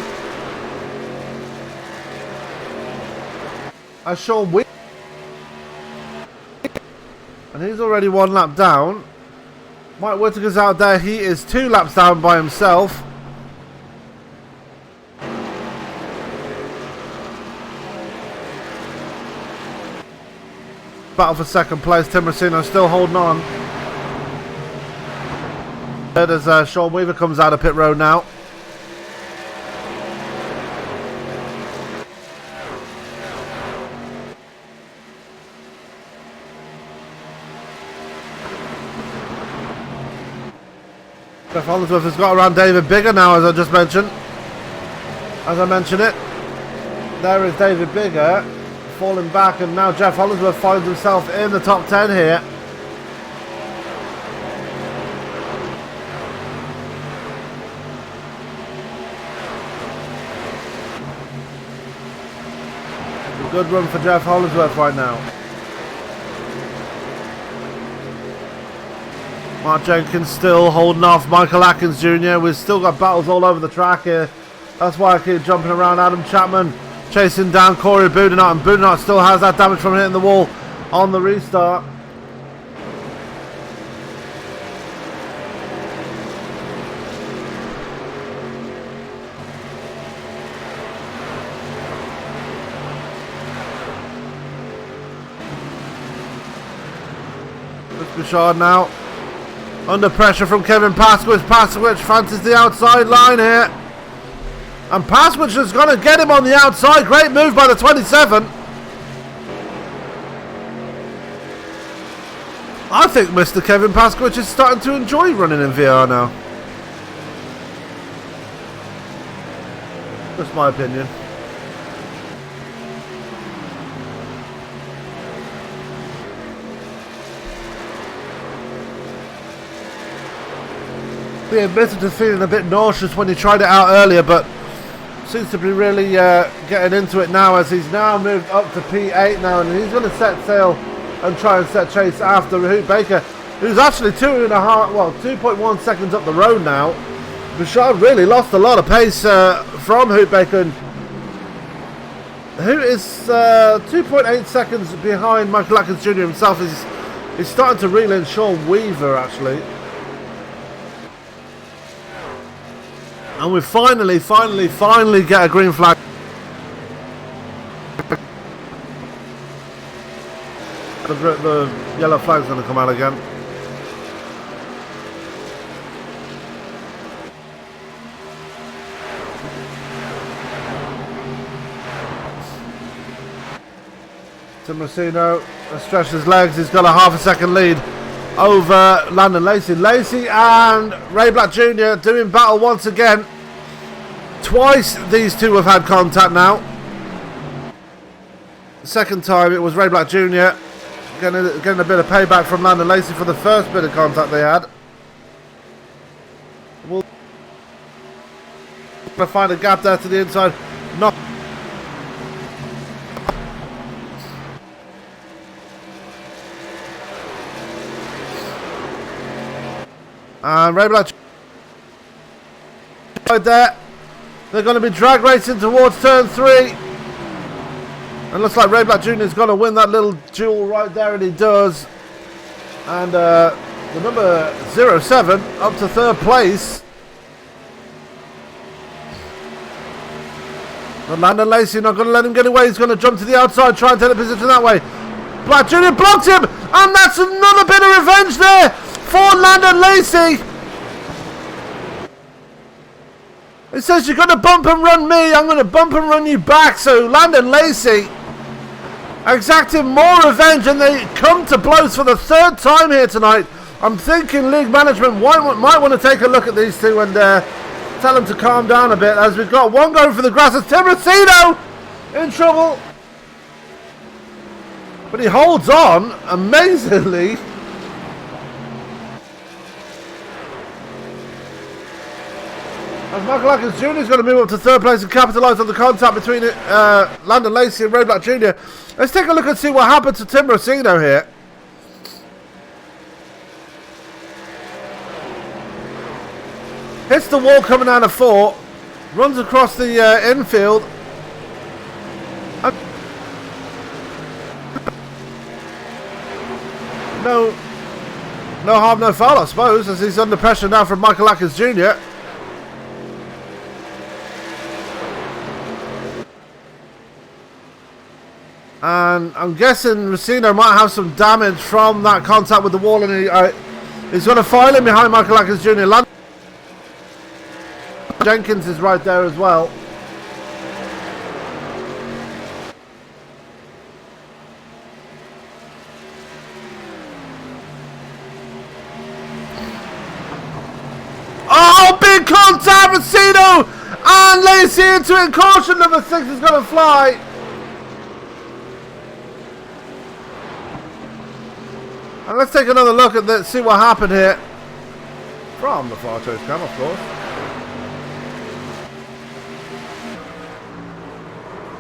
As Sean Weaver, and he's already 1 lap down. Mike Whittaker's out there. He is 2 laps down by himself. Battle for second place. Tim Racino still holding on. As Sean Weaver comes out of pit road now. Jeff Hollingsworth has got around David Bigger now, as I just mentioned. As I mentioned it, there is David Bigger falling back, and now Jeff Hollingsworth finds himself in the top 10 here. A good run for Jeff Hollingsworth right now. Mark Jenkins still holding off Michael Atkins Jr. We've still got battles all over the track here. That's why I keep jumping around. Adam Chapman chasing down Corey Boudinot, and Boudinot still has that damage from hitting the wall on the restart. Bouchard now under pressure from Kevin Paskwich. Paskwich fancies the outside line here, and Paskwich is going to get him on the outside. Great move by the 27. I think Mr. Kevin Paskwich is starting to enjoy running in VR now. That's my opinion. He admitted to feeling a bit nauseous when he tried it out earlier, but seems to be really getting into it now, as he's now moved up to P8 now, and he's going to set sail and try and set chase after Hoot Baker, who's actually 2.1 seconds up the road now. Bouchard really lost a lot of pace from Hoot Baker, and Hoot is 2.8 seconds behind Michael Atkins Jr. himself. He's starting to reel in Sean Weaver actually. And we finally get a green flag. The yellow flag's going to come out again. Tim Racino has stretched his legs. He's got a half a second lead over Landon Lacey. Lacey and Ray Black Jr. doing battle once again. Twice these two have had contact now. The second time it was Ray Black Jr. getting a bit of payback from Landon Lacey for the first bit of contact they had. We'll find a gap there to the inside. Not. And Ray Black right there. They're going to be drag racing towards turn 3. And looks like Ray Black Jr. is going to win that little duel right there, and he does. And the number 07 up to 3rd place. But Landon Lacey not going to let him get away. He's going to jump to the outside, try and take the position that way. Black Jr. blocked him, and that's another bit of revenge there for Landon Lacey. It says you're going to bump and run me, I'm going to bump and run you back. So Landon Lacey exacting more revenge, and they come to blows for the third time here tonight. I'm thinking league management might want to take a look at these two and tell them to calm down a bit, as we've got one going for the grass. It's Tim Racino in trouble. But he holds on amazingly. As Michael Atkins Jr. is going to move up to third place and capitalise on the contact between Landon Lacey and Ray Black Jr. Let's take a look and see what happened to Tim Racino here. Hits the wall coming out of 4. Runs across the infield. No harm, no foul, I suppose, as he's under pressure now from Michael Atkins Jr. And I'm guessing Racino might have some damage from that contact with the wall, and he's going to file in behind Michael Atkins Jr. Jenkins is right there as well. Oh, big contact, Racino and Lacey into it. Caution number 6 is going to fly. And let's take another look at this, see what happened here. From the far chase cam, of course.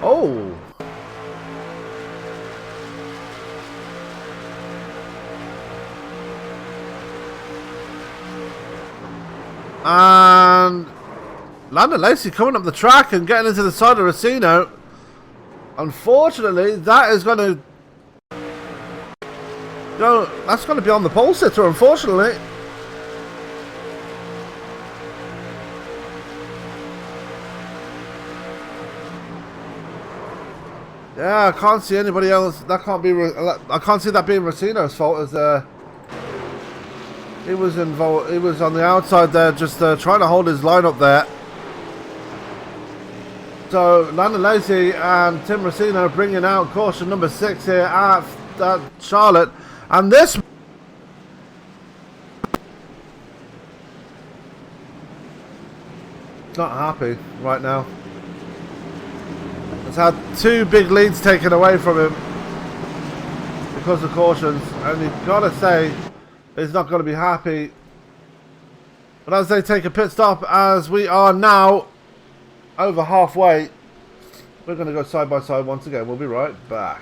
Oh. And Landon Lacey coming up the track and getting into the side of Racino. Unfortunately, that is going to go. That's going to be on the pole sitter, unfortunately. Yeah, I can't see anybody else. That can't be. I can't see that being Racino's fault, as he was involved. He was on the outside there, just trying to hold his line up there. So Landon Lacey and Tim Racino bringing out caution number 6 here at Charlotte, and this. Not happy right now. Has had 2 big leads taken away from him because of cautions, and you've got to say he's not going to be happy. But as they take a pit stop, as we are now over halfway, we're going to go side by side once again. We'll be right back.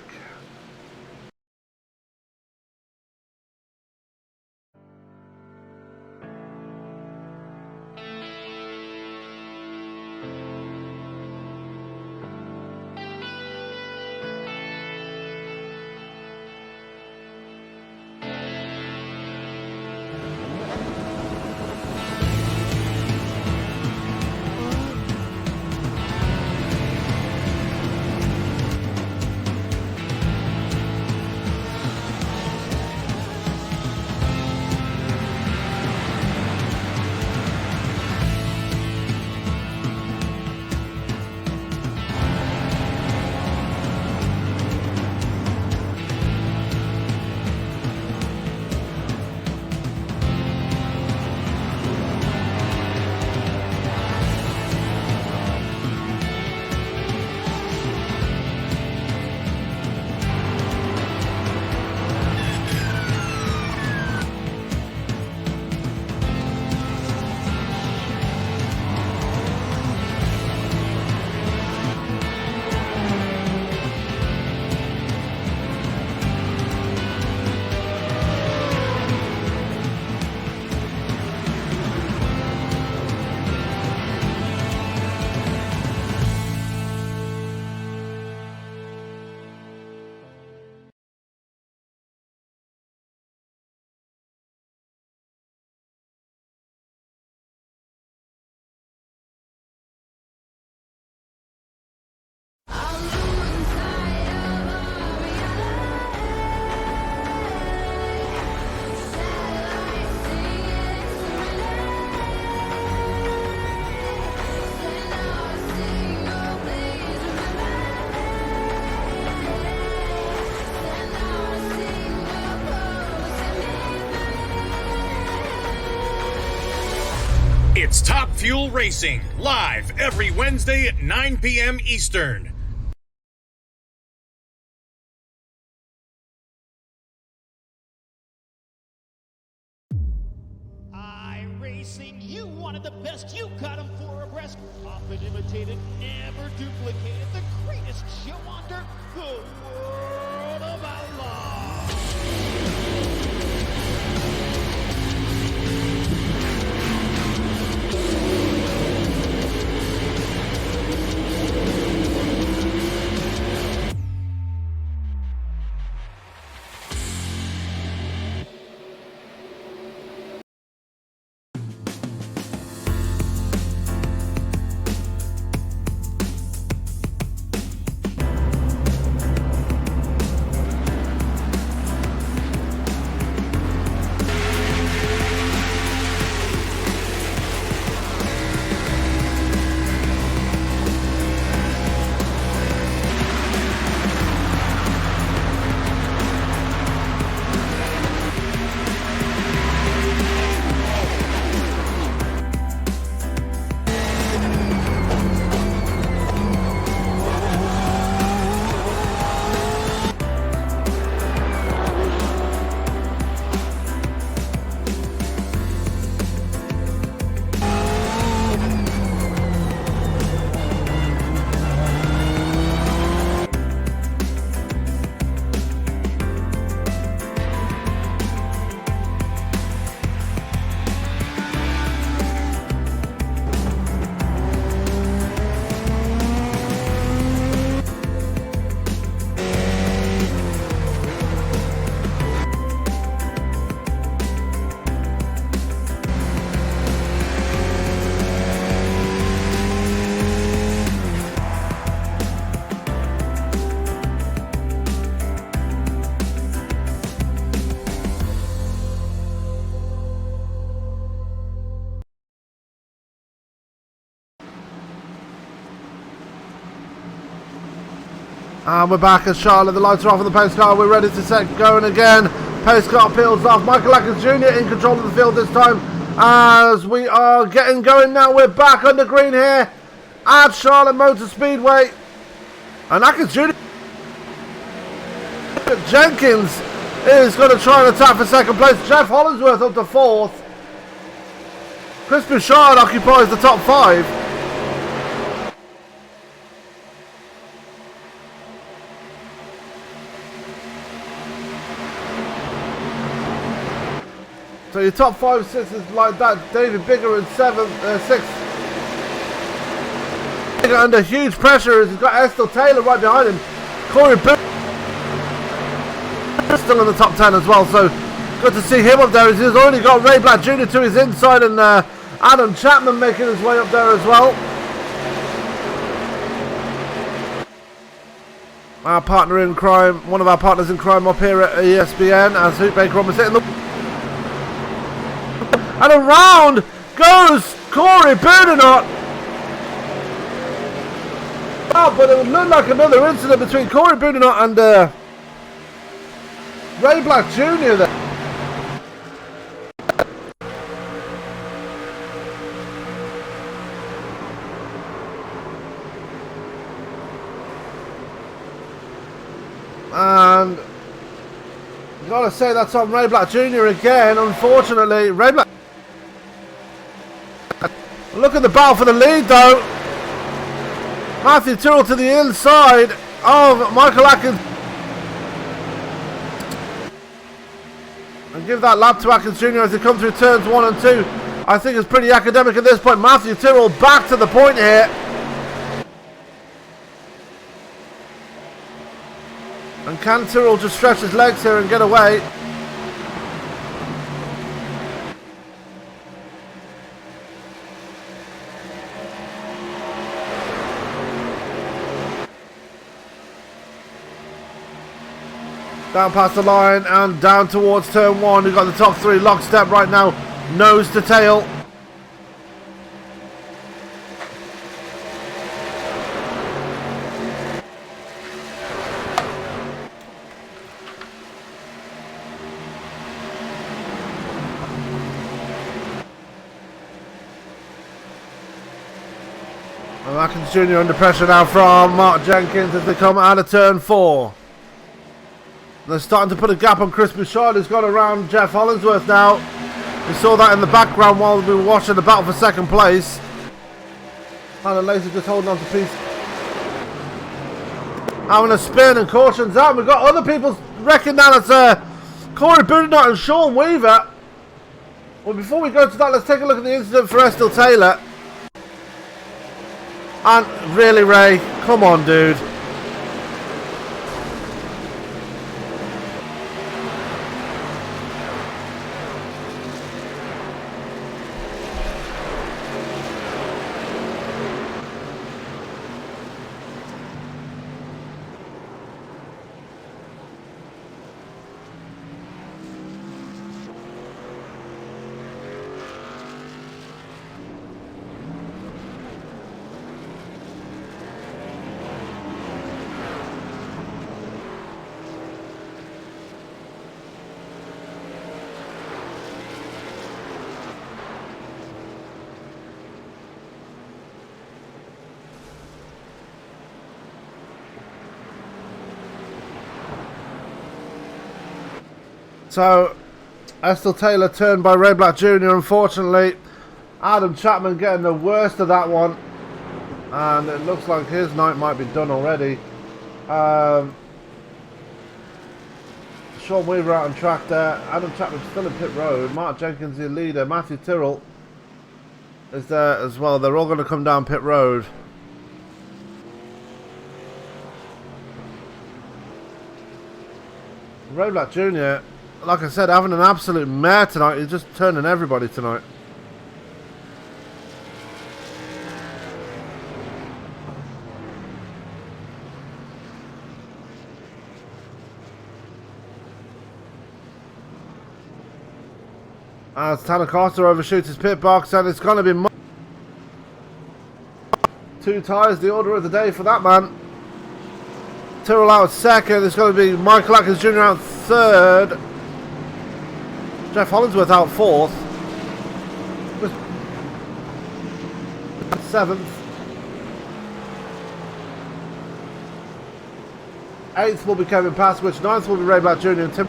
It's Top Fuel Racing, live every Wednesday at 9 p.m. Eastern. iRacing, you wanted the best, you got them four abreast. Often imitated, never duplicated. The greatest show on dirt, the World of Outlaws. And we're back as Charlotte. The lights are off on the pace car. We're ready to set going again. Pace car peels off. Michael Atkins Jr. in control of the field this time. As we are getting going now. We're back under green here at Charlotte Motor Speedway. And Atkins Jr. Jenkins is going to try and attack for second place. Jeff Hollingsworth up to fourth. Chris Bouchard occupies the top five. So your top 5, 6 is like that. David Bigger in 7th, 6th. Bigger under huge pressure as he's got Estelle Taylor right behind him. Corey Booth still in the top 10 as well. So good to see him up there. He's already got Ray Black Jr. to his inside and Adam Chapman making his way up there as well. Our partner in crime, one of our partners in crime up here at ESPN as Hoot Baker almost hitting the... And around goes Corey Bernard. Oh, but it would look like another incident between Corey Bernard and Ray Black Jr. there. And gotta say that's on Ray Black Jr. again. Unfortunately, Ray Black. Look at the battle for the lead though. Matthew Tyrrell to the inside of Michael Atkins. And give that lap to Atkins Jr. as they come through turns 1 and 2. I think it's pretty academic at this point. Matthew Tyrrell back to the point here. And can Tyrrell just stretch his legs here and get away? Down past the line and down towards turn 1. We've got the top 3 lockstep right now, nose to tail. Atkins Jr. under pressure now from Mark Jenkins as they come out of turn 4. They're starting to put a gap on Chris Bouchard, who's gone around Jeff Hollingsworth now. We saw that in the background while we were watching the battle for second place. Alan Lacey just holding on to piece. Having a spin and cautions out. We've got other people wrecking down. It's Corey Boudinot and Sean Weaver. Well, before we go to that, let's take a look at the incident for Estill Taylor. And really, Ray, come on, dude. So, Estill Taylor turned by Ray Black Jr. Unfortunately, Adam Chapman getting the worst of that one. And it looks like his night might be done already. Sean Weaver out on track there. Adam Chapman still in pit road. Mark Jenkins, the leader. Matthew Tyrrell is there as well. They're all going to come down pit road. Ray Black Jr., like I said, having an absolute mare tonight. He's just turning everybody tonight. As Tanner Carter overshoots his pit box, and it's going to be 2 tyres, the order of the day for that man. Tyrrell out second. It's going to be Michael Atkins Jr. out third. Jeff Hollingsworth out fourth. 7th. 8th will be Kevin Paskwich. 9th will be Ray Black Jr. and Tim.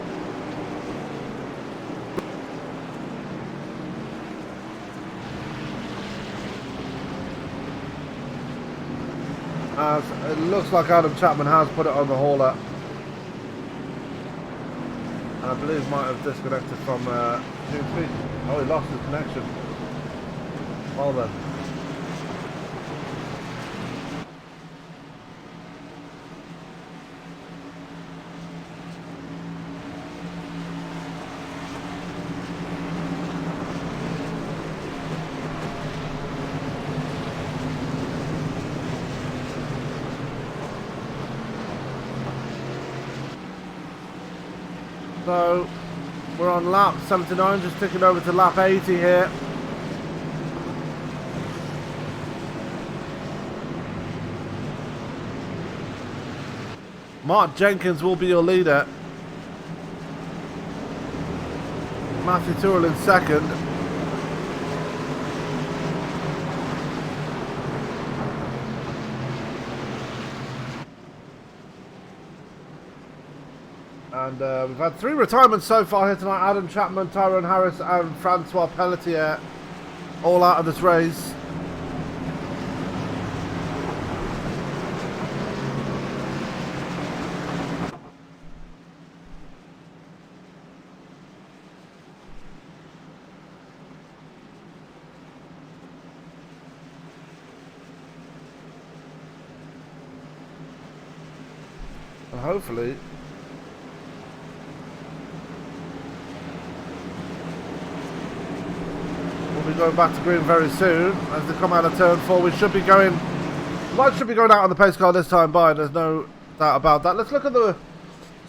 As it looks like Adam Chapman has put it on the hauler. And I believe might have disconnected from GP. Oh, he lost his connection. Well then. So we're on lap 79, just ticking over to lap 80 here. Mark Jenkins will be your leader. Matthew Tyrrell in second. And we've had 3 retirements so far here tonight. Adam Chapman, Tyrone Harris and Francois Pelletier all out of this race. And hopefully we'll be going back to green very soon as they come out of turn 4. We should be going, light should be going out on the pace car this time by, there's no doubt about that. Let's look at the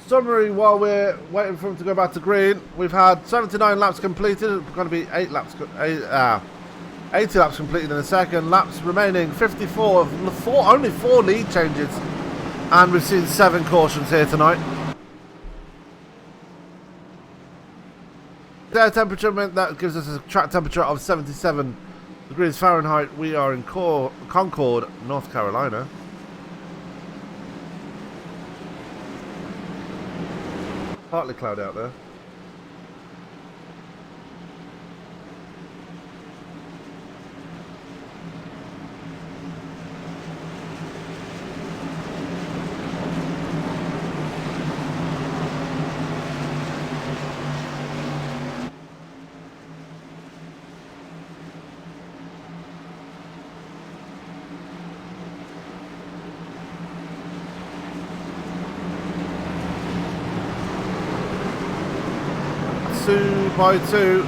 summary while we're waiting for them to go back to green. We've had 79 laps completed. It's going to be 80 laps completed in a second. Laps remaining 54. Only 4 lead changes, and we've seen 7 cautions here tonight. Air temperature meant that gives us a track temperature of 77 degrees Fahrenheit. We are in Concord, North Carolina. Partly cloud out there. Two by two.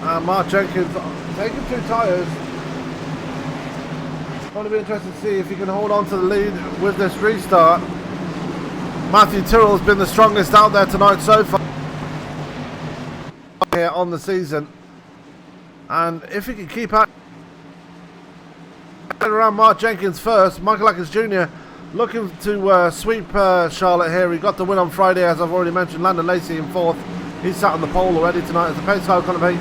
And Mark Jenkins taking 2 tyres. Going to be interested to see if he can hold on to the lead with this restart. Matthew Tyrrell has been the strongest out there tonight so far here on the season. And if he can keep out around Mark Jenkins first, Michael Atkins Jr. looking to sweep Charlotte here. He got the win on Friday, as I've already mentioned. Landon Lacey in 4th. He's sat on the pole already tonight as the pace car going to be.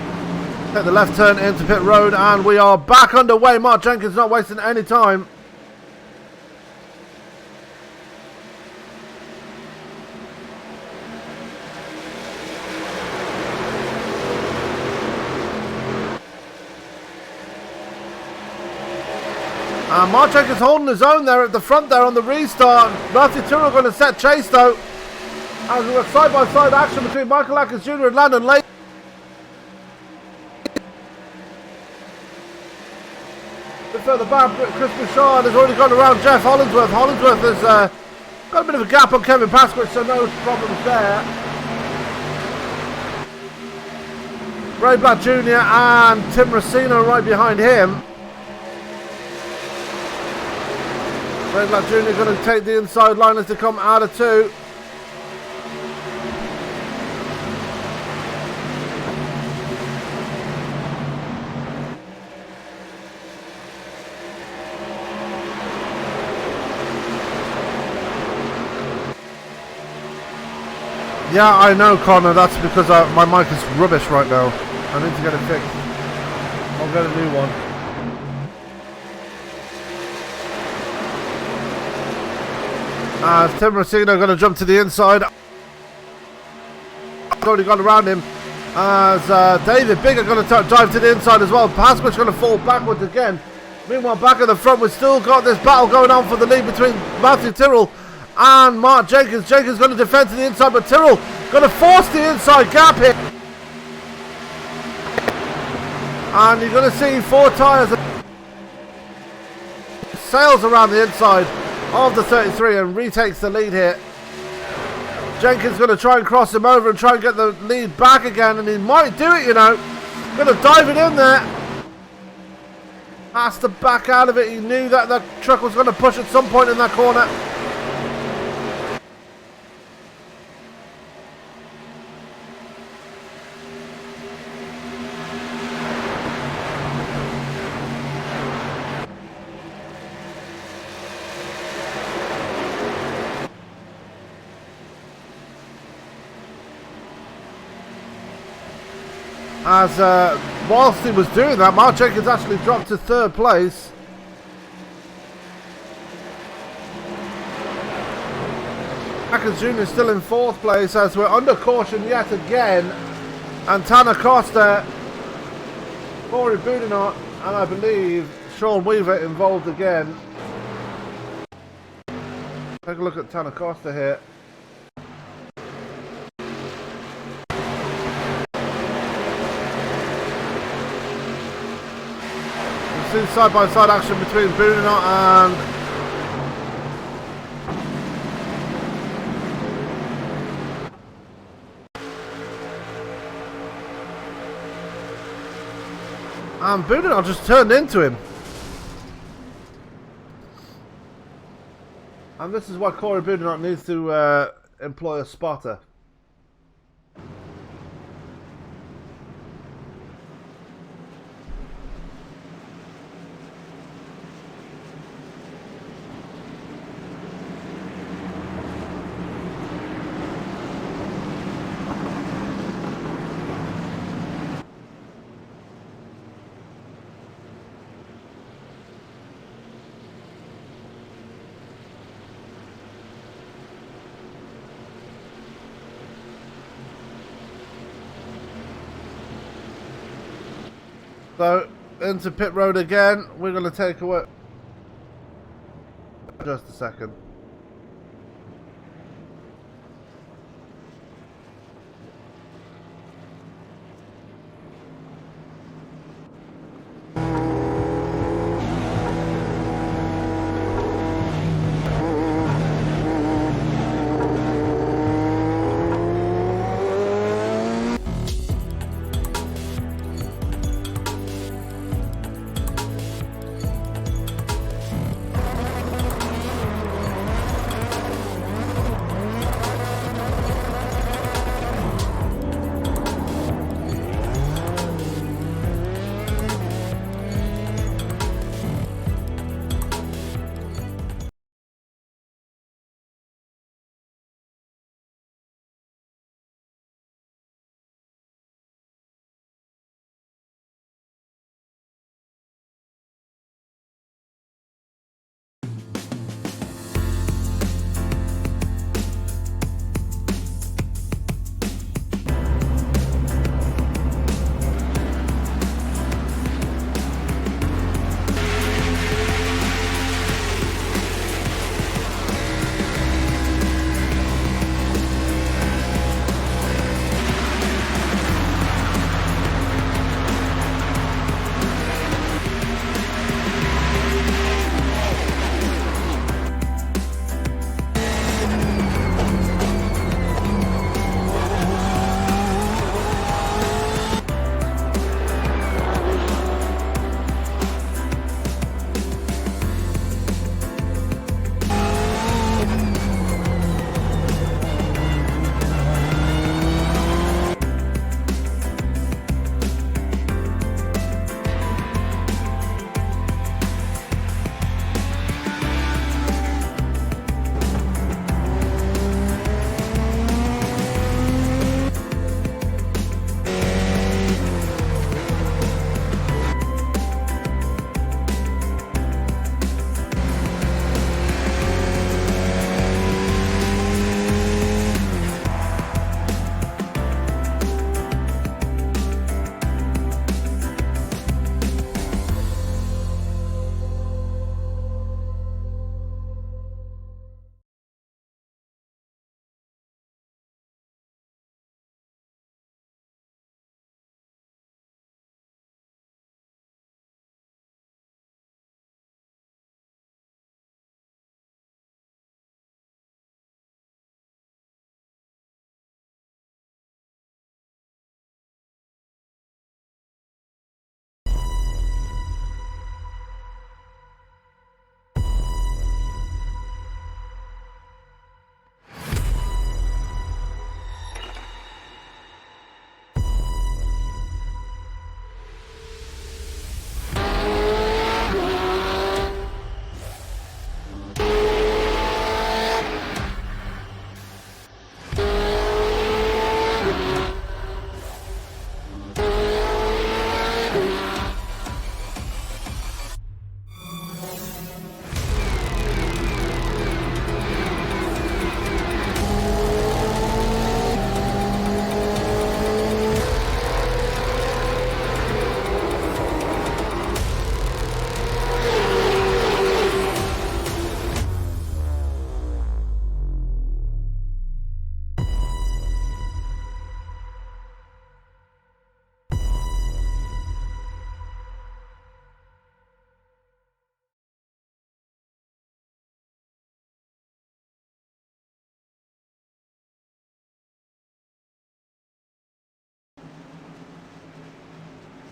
Take the left turn into pit road, and we are back underway. Mark Jenkins not wasting any time. And Mark Jenkins holding his own there at the front there on the restart. Matthew Tyrrell going to set chase though. As we got side-by-side action between Michael Atkins Jr. and Landon Lake. A bit further back, Chris Bouchard has already gone around Jeff Hollingsworth. Hollingsworth has got a bit of a gap on Kevin Pasky, so no problems there. Ray Black Jr. and Tim Racino right behind him. Ray Black Jr. going to take the inside line as they come out of 2. Yeah, I know, Connor. That's because my mic is rubbish right now. I need to get it fixed. I'll get a new one. As Tim Racino going to jump to the inside. Already got around him. As David Bigger going to dive to the inside as well. Pasky's going to fall backwards again. Meanwhile, back at the front, we've still got this battle going on for the lead between Matthew Tyrrell and Mark Jenkins. Jenkins going to defend to the inside, but Tyrrell going to force the inside gap here. And you're going to see 4 tyres sails around the inside of the 33 and retakes the lead here. Jenkins going to try and cross him over and try and get the lead back again, and he might do it, you know. Going to dive it in there. Has to back out of it. He knew that the truck was going to push at some point in that corner. As whilst he was doing that, Mark Jenkins actually dropped to 3rd place. Atkins Jr. is still in 4th place as we're under caution yet again. And Tanner Costa, Corey Boudinot, and I believe Sean Weaver involved again. Take a look at Tanner Costa here. See side-by-side action between Boudinot and Boudinot just turned into him. And this is why Corey Boudinot needs to employ a spotter. So, into pit road again. We're going to take away... Just a second.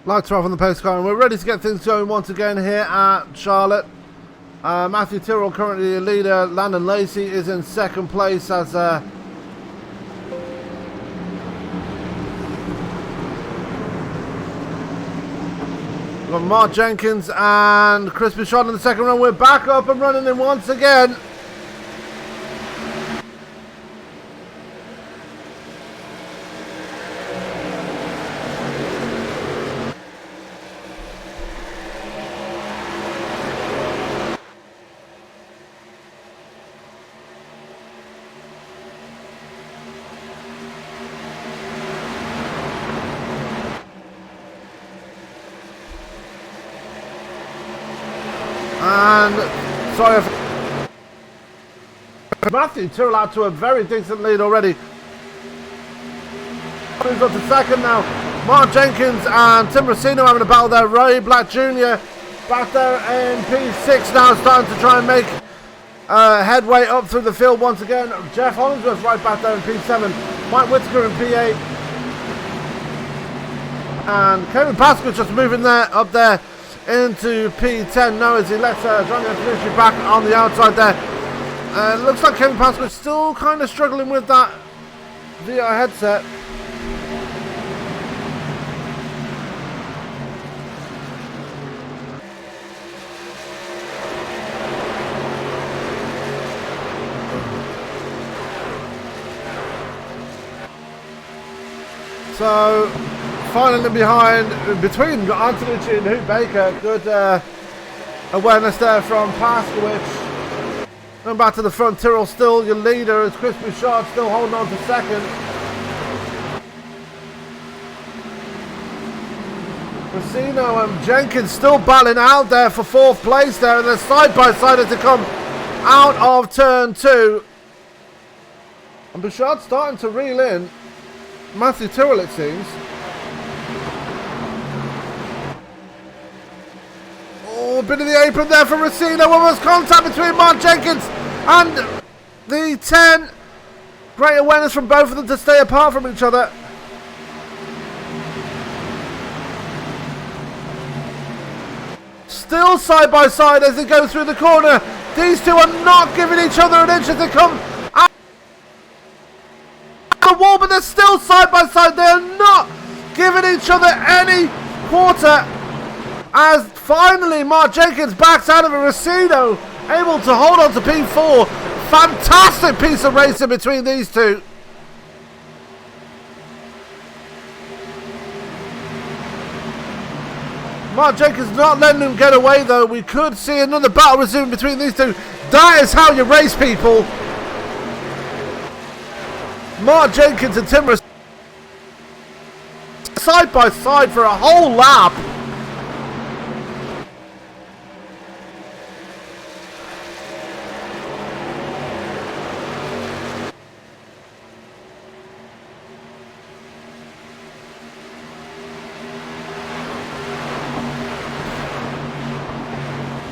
Lights are off on the pace car and we're ready to get things going once again here at Charlotte. Matthew Tyrrell currently the leader. Landon Lacey is in second place as we've got Mark Jenkins and Chris Bichon in the second round. We're back up and running in once again. and sorry Matthew Tyrrell out to a very decent lead already. Moves on to second now. Mark Jenkins and Tim Rossino having a battle there. Ray Black Jr. back there in P6 now, starting to try and make headway up through the field once again. Jeff Hollingsworth right back there in P7. Mike Whitaker in P8. And Kevin Pasky just moving there up there into P10 now as he lets Johnny Antonucci back on the outside there. Looks like Kevin Pasky still kind of struggling with that VR headset. So, finally behind, between Antonucci and Hoot Baker, good awareness there from Pasky. Going back to the front, Tyrrell still your leader as Chris Bouchard still holding on to second. Rossino and Jenkins still battling out there for fourth place there, and they're side by side as they come out of turn 2. And Bouchard starting to reel in Matthew Tyrrell, it seems. Oh, a bit of the apron there for Rossino. Almost contact between Mark Jenkins and the 10. Great awareness from both of them to stay apart from each other. Still side by side as they go through the corner. These two are not giving each other an inch as they come out the wall, but they're still side by side. They are not giving each other any quarter. As finally Mark Jenkins backs out of a Rossino, able to hold on to P4. Fantastic piece of racing between these two. Mark Jenkins not letting them get away though. We could see another battle resume between these two. That is how you race, people. Mark Jenkins and Tim Rossino side by side for a whole lap.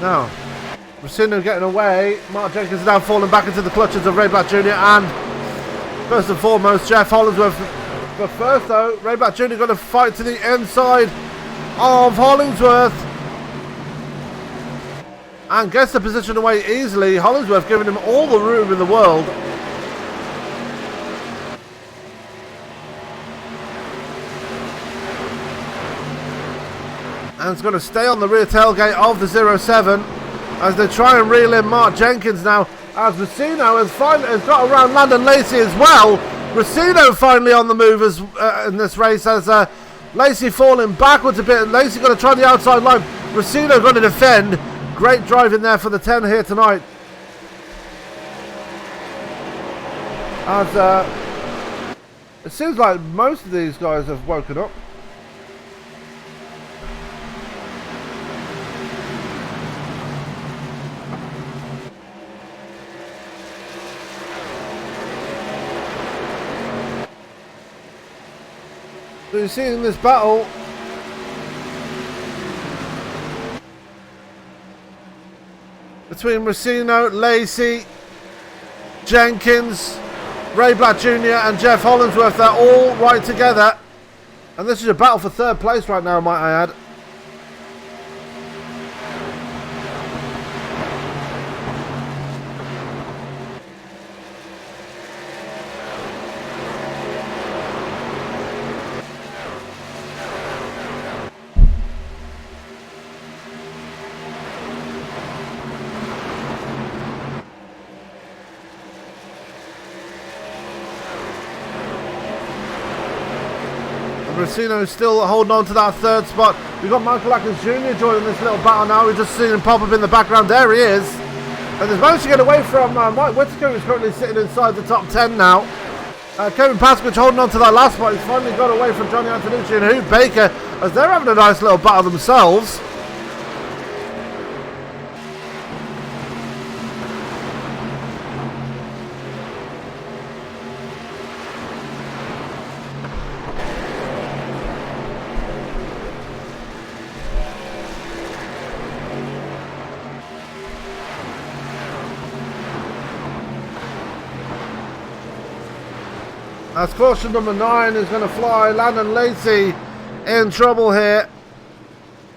Now, Rossino getting away. Mark Jenkins is now falling back into the clutches of Ray Black Jr. and first and foremost Jeff Hollingsworth. But first though, Ray Black Jr. going to fight to the inside of Hollingsworth and gets the position away easily. Hollingsworth giving him all the room in the world. And it's going to stay on the rear tailgate of the 07 as they try and reel in Mark Jenkins now, as Rossino has got around Landon Lacey as well. Rossino finally on the move as in this race as Lacey falling backwards a bit. Lacey going to try the outside line. Rossino going to defend. Great driving there for the 10 here tonight. As it seems like most of these guys have woken up. So you see in this battle between Rossino, Lacey, Jenkins, Ray Black Jr. and Jeff Hollingsworth, they're all right together. And this is a battle for third place right now, might I add. Rossino still holding on to that third spot. We've got Michael Atkins Jr. joining this little battle now. We've just seen him pop up in the background. There he is. And he's managed to get away from Mike Whitaker, who's currently sitting inside the top 10 now. Kevin Pasky holding on to that last spot. He's finally got away from Johnny Antonucci and Hoot Baker as they're having a nice little battle themselves. As caution number 9 is going to fly. Landon Lacey in trouble here.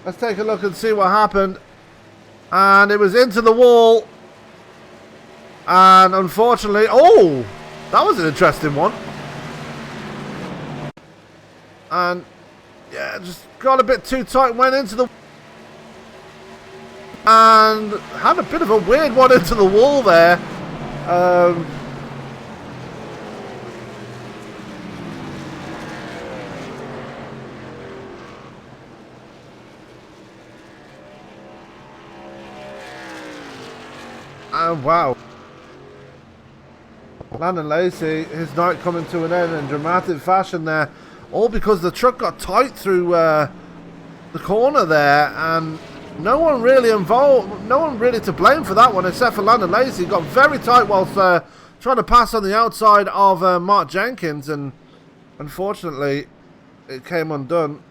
Let's take a look and see what happened. And it was into the wall. And unfortunately, oh, that was an interesting one. And yeah, just got a bit too tight, went into the and had a bit of a weird one into the wall there. And wow. Landon Lacey, his night coming to an end in dramatic fashion there. All because the truck got tight through the corner there, and no one really involved, no one really to blame for that one except for Landon Lacey. Got very tight whilst trying to pass on the outside of Mark Jenkins, and unfortunately it came undone.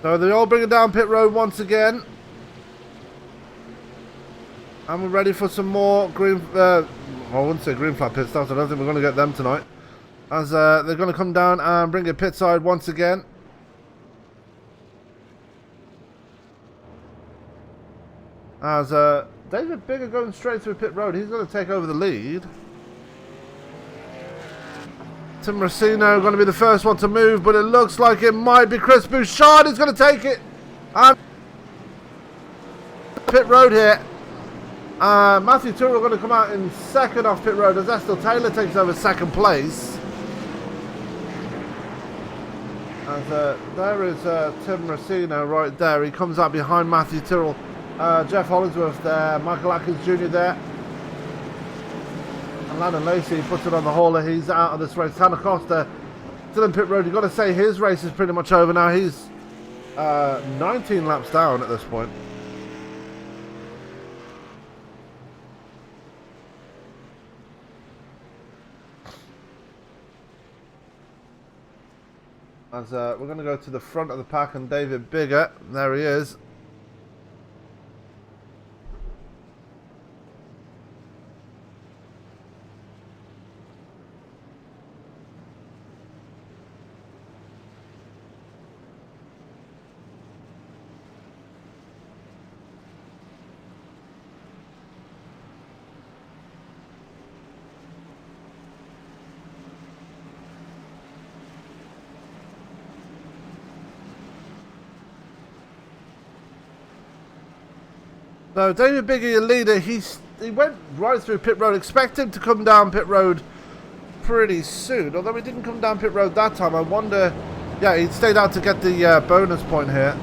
So they all bring it down pit road once again. And we're ready for some more green... I wouldn't say green flag pit stops. I don't think we're going to get them tonight. As they're going to come down and bring it pit side once again. As David Bigger going straight through pit road. He's going to take over the lead. Tim Racino going to be the first one to move, but it looks like it might be Chris Bouchard who's going to take it. And pit road here. Matthew Tyrrell going to come out in second off pit road as Estelle Taylor takes over second place. And there is Tim Racino right there. He comes out behind Matthew Tyrrell. Jeff Hollingsworth there. Michael Atkins Jr. there. And Landon Lacey puts it on the hauler. He's out of this race. Tanner Costa still in pit road. You've got to say his race is pretty much over now. He's 19 laps down at this point. As we're going to go to the front of the pack and David Bigger. There he is. So David Bigger, your leader, he went right through pit road. Expect him to come down pit road pretty soon. Although he didn't come down pit road that time. I wonder... Yeah, he stayed out to get the bonus point here.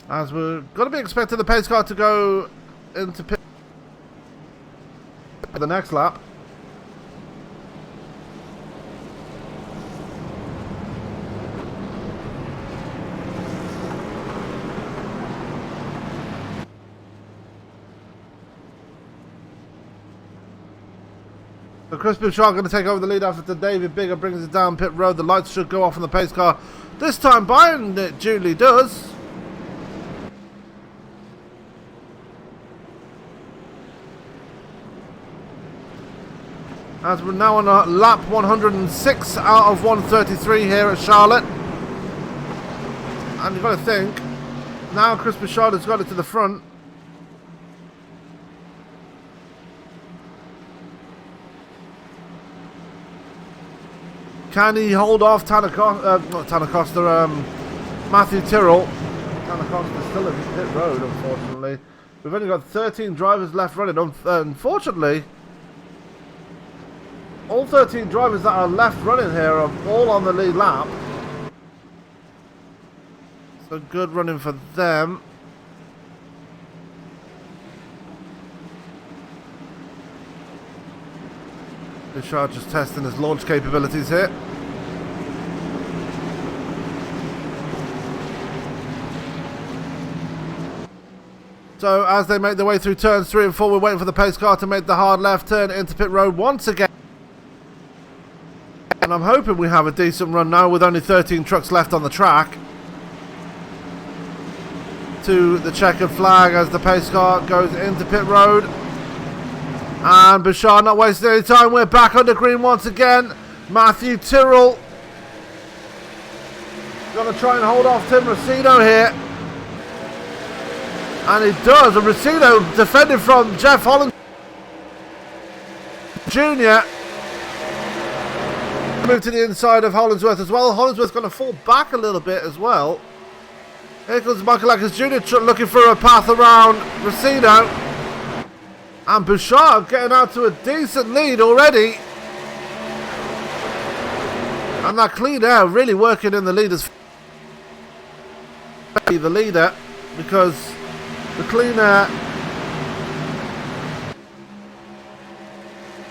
As we're going to be expecting the pace car to go into pit for the next lap. So Chris Bouchard going to take over the lead after David Bigger brings it down pit road. The lights should go off on the pace car. This time Byron it duly does. as we're now on lap 106 out of 133 here at Charlotte. And you've got to think, now Chris Bouchard has got it to the front. Can he hold off Matthew Tyrrell? Tanner Costa's still in pit road, unfortunately. We've only got 13 drivers left running. Unfortunately, all 13 drivers that are left running here are all on the lead lap. So good running for them. Bouchard just testing his launch capabilities here. So as they make their way through turns 3 and 4, we're waiting for the pace car to make the hard left turn into pit road once again. And I'm hoping we have a decent run now with only 13 trucks left on the track. To the checkered flag as the pace car goes into pit road. And Bouchard not wasting any time. We're back under green once again. Matthew Tyrrell going to try and hold off Tim Rosino here. And he does. And Rosino defended from Jeff Holland Jr. Move to the inside of Hollingsworth as well. Hollingsworth's going to fall back a little bit as well. Here comes Michael Ackers Jr. looking for a path around Rosino. And Bouchard getting out to a decent lead already. And that clean air really working in the leader's the leader, because the clean air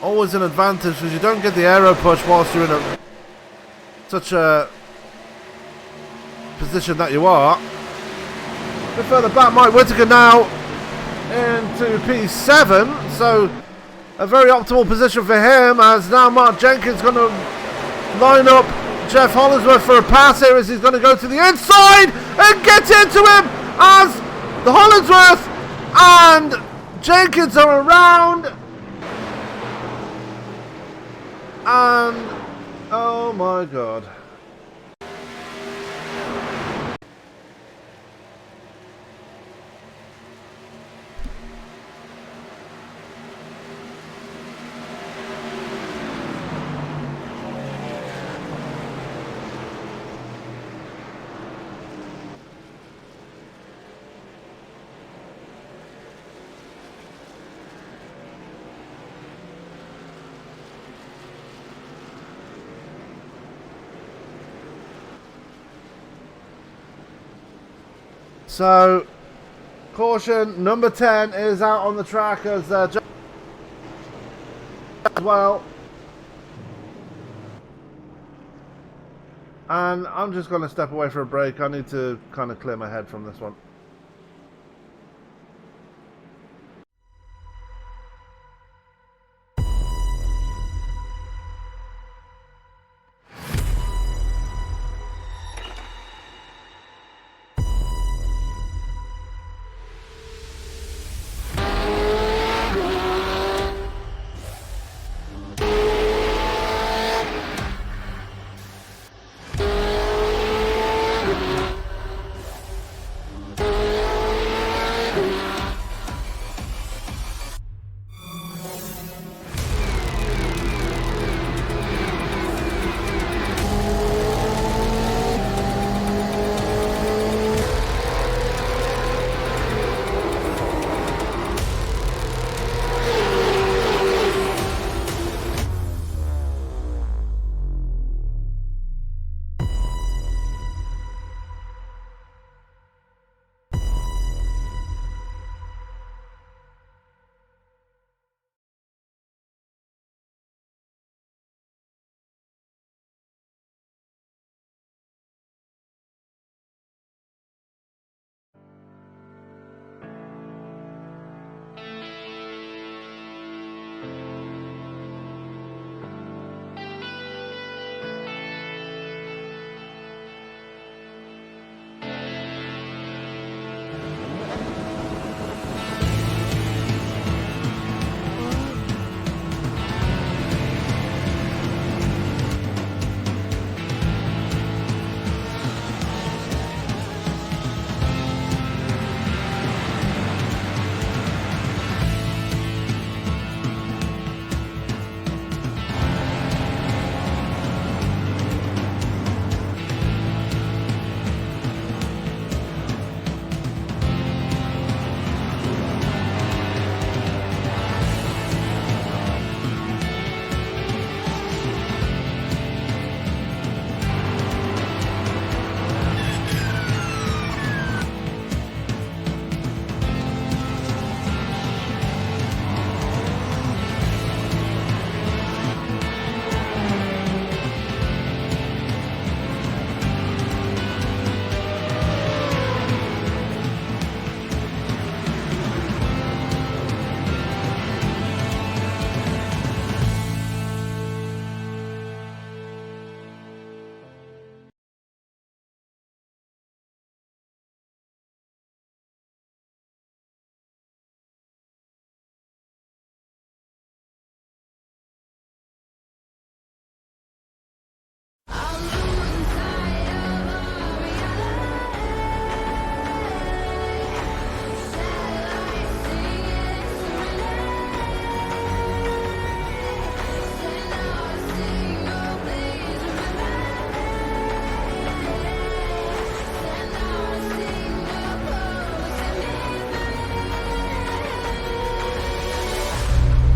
always an advantage because you don't get the aero push whilst you're in such a position that you are. A bit further back, Mike Whittaker now into P7, so a very optimal position for him, as now Mark Jenkins going to line up Jeff Hollingsworth for a pass here as he's going to go to the inside and get into him as the Hollingsworth and Jenkins are around, and oh my god. So, caution number 10 is out on the track as well. And I'm just going to step away for a break. I need to kind of clear my head from this one.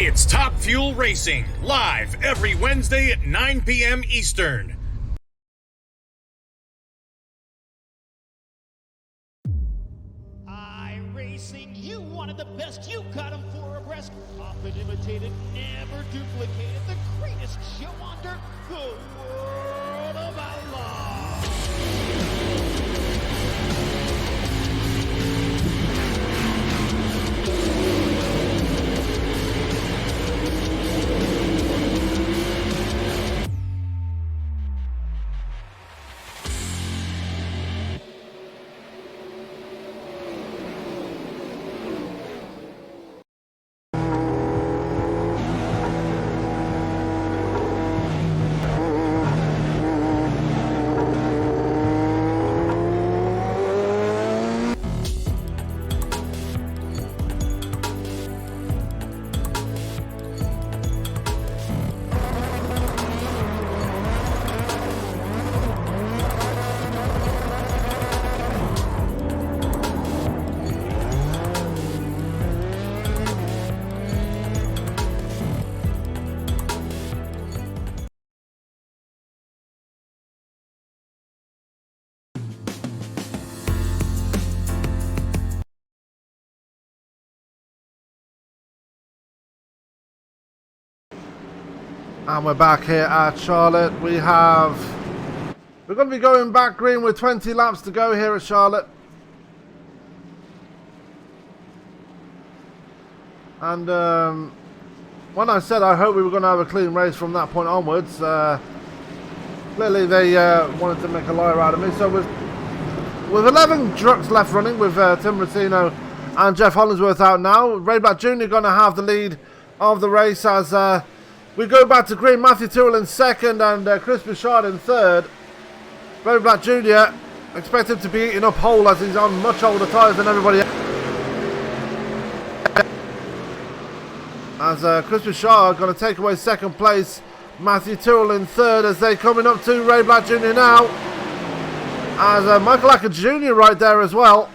It's Top Fuel Racing, live every Wednesday at 9 p.m. Eastern. iRacing, you wanted the best, you got them four abreast. Often imitated, never duplicated. The greatest show on dirt, the World of Outlaw. And we're back here at Charlotte. We're going to be going back green with 20 laps to go here at Charlotte. And when I said I hope we were going to have a clean race from that point onwards, clearly they wanted to make a liar out of me. So with 11 trucks left running, with Tim Racino and Jeff Hollingsworth out now, Ray Black Jr. going to have the lead of the race as we go back to green. Matthew Tyrrell in second and Chris Bouchard in third. Ray Black Jr. expect him to be eating up pole as he's on much older tyres than everybody else. As Chris Bouchard going to take away second place. Matthew Tyrrell in third as they coming up to Ray Black Jr. now. As Michael Acker Jr. right there as well.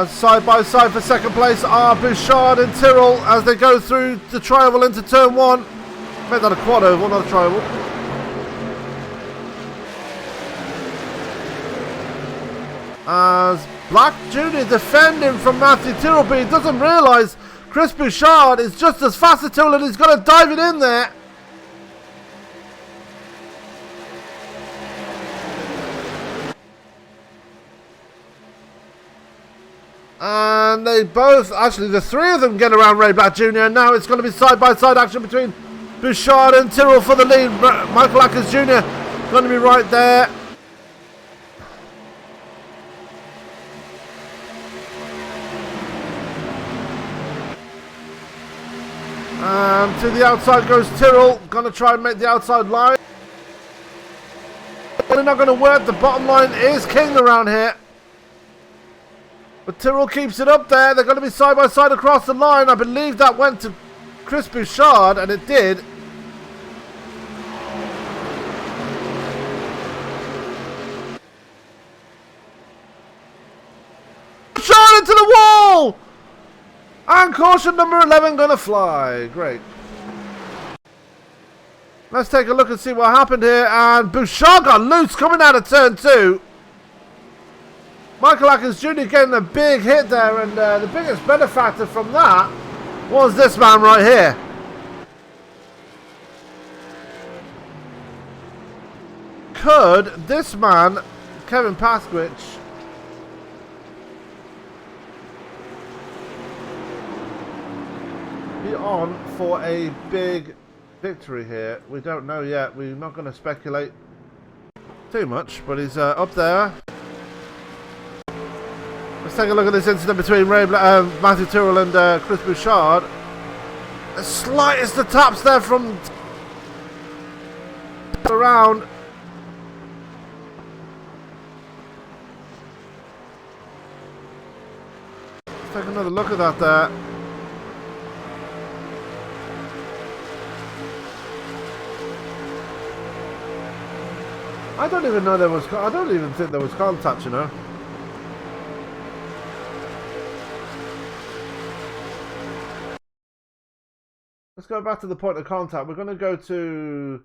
Side by side for second place are Bouchard and Tyrrell as they go through the tri-oval into turn one. Make that a quad oval, not a tri-oval. As Black Jr. defending from Matthew Tyrrell, but he doesn't realise Chris Bouchard is just as fast as Tyrrell and he's got to dive it in there. And they both, actually the three of them get around Ray Black Jr. And now it's going to be side-by-side action between Bouchard and Tyrrell for the lead. Michael Ackers Jr. going to be right there. And to the outside goes Tyrrell, going to try and make the outside line. Probably not going to work, the bottom line is king around here. But Tyrrell keeps it up there. They're going to be side by side across the line. I believe that went to Chris Bouchard, and it did. Bouchard into the wall! And caution number 11 going to fly. Great. Let's take a look and see what happened here. And Bouchard got loose coming out of turn two. Michael Ackers Jr. getting a big hit there, and the biggest benefactor from that was this man right here. Could this man, Kevin Pasky, be on for a big victory here? We don't know yet. We're not going to speculate too much, but he's up there. Let's take a look at this incident between Matthew Tyrrell and Chris Bouchard. The slightest of taps there from around. Let's take another look at that there. I don't even know there was. I don't even think there was contact, you know. Let's go back to the point of contact. We're going to go to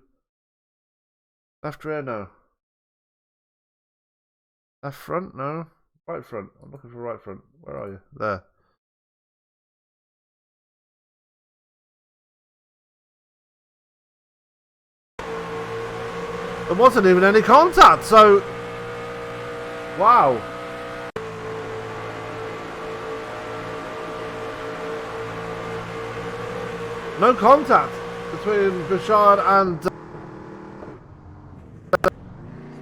left rear, no. Left front, no. Right front. I'm looking for right front. Where are you? There. There wasn't even any contact, so wow. No contact between Bouchard and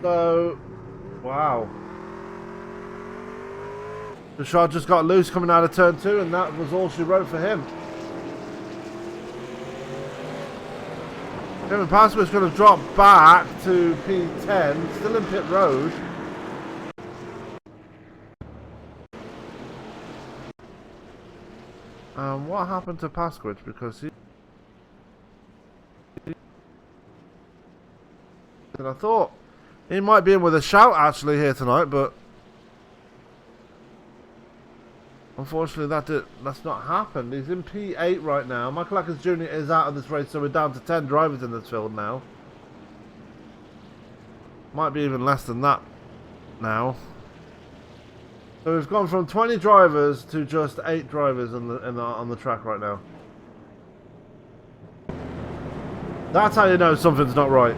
so wow. Bouchard just got loose coming out of turn 2, and that was all she wrote for him. Kevin Pasky is going to drop back to P10, still in pit road. What happened to Pasky? Because he... And I thought he might be in with a shout actually here tonight, but unfortunately that's not happened. He's in P8 right now. Michael Atkins Jr. is out of this race, so we're down to 10 drivers in this field now. Might be even less than that now. So we've gone from 20 drivers to just 8 drivers on the track right now. That's how you know something's not right.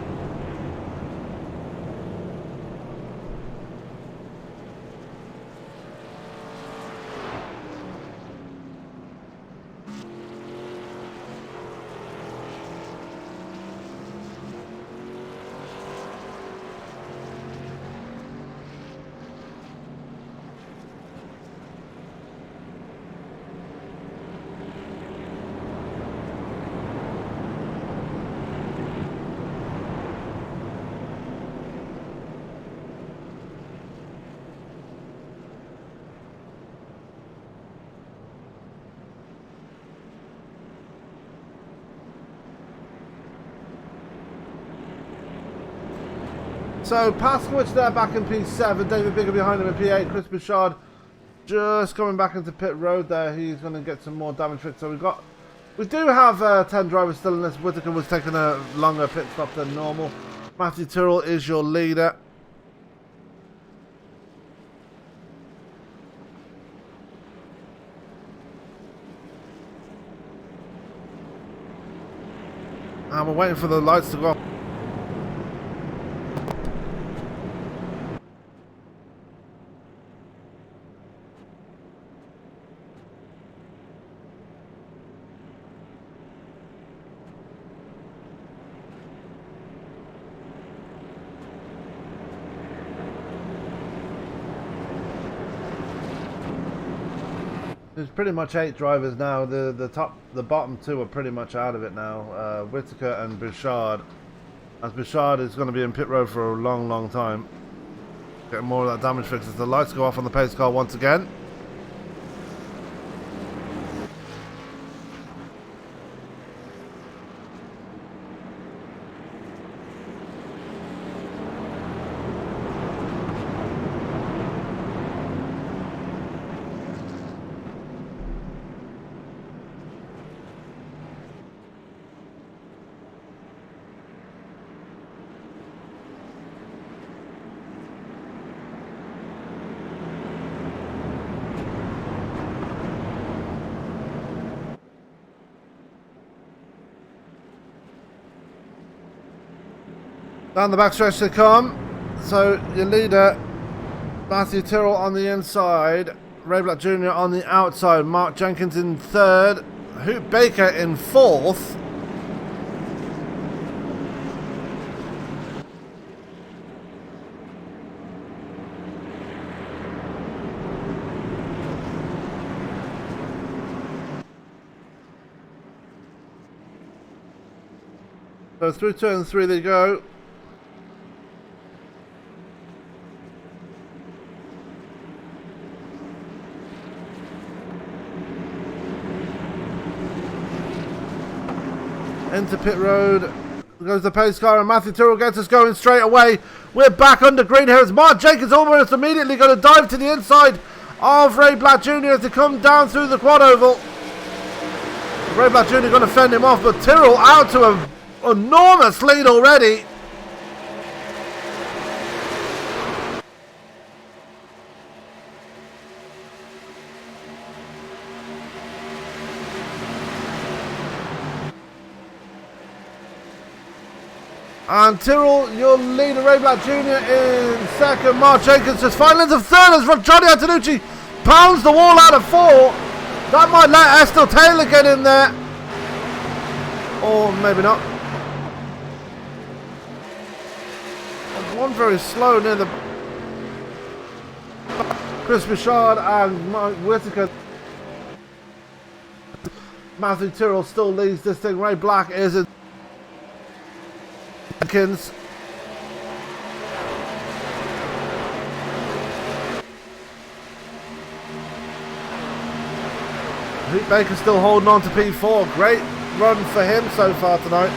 So Pasky there back in P7, David Bigger behind him in P8, Chris Bouchard just coming back into pit road there. He's going to get some more damage fixed. So we do have 10 drivers still in this. Whittaker was taking a longer pit stop than normal. Matthew Tyrrell is your leader. And we're waiting for the lights to go off. There's pretty much 8 drivers now. The bottom 2 are pretty much out of it now. Whittaker and Bouchard. As Bouchard is going to be in pit road for a long time. Getting more of that damage fixed as the lights go off on the pace car once again. Down the backstretch they come. So your leader, Matthew Tyrrell on the inside, Ray Black Jr. on the outside, Mark Jenkins in 3rd, Hoot Baker in 4th. So through turn 3 they go. Into pit road, goes the pace car, and Matthew Tyrrell gets us going straight away. We're back under green here. It's Mark Jenkins almost immediately going to dive to the inside of Ray Black Jr. as they come down through the quad oval. Ray Black Jr. going to fend him off, but Tyrrell out to an enormous lead already. And Tyrrell, your leader, Ray Black Jr. in second. Mark Jenkins just finally into third as Johnny Antonucci pounds the wall out of 4. That might let Estelle Taylor get in there. Or maybe not. One very slow near the... Chris Bouchard and Mike Whitaker. Matthew Tyrrell still leads this thing. Ray Black is in... Jenkins. Pete Baker still holding on to P4. Great run for him so far tonight.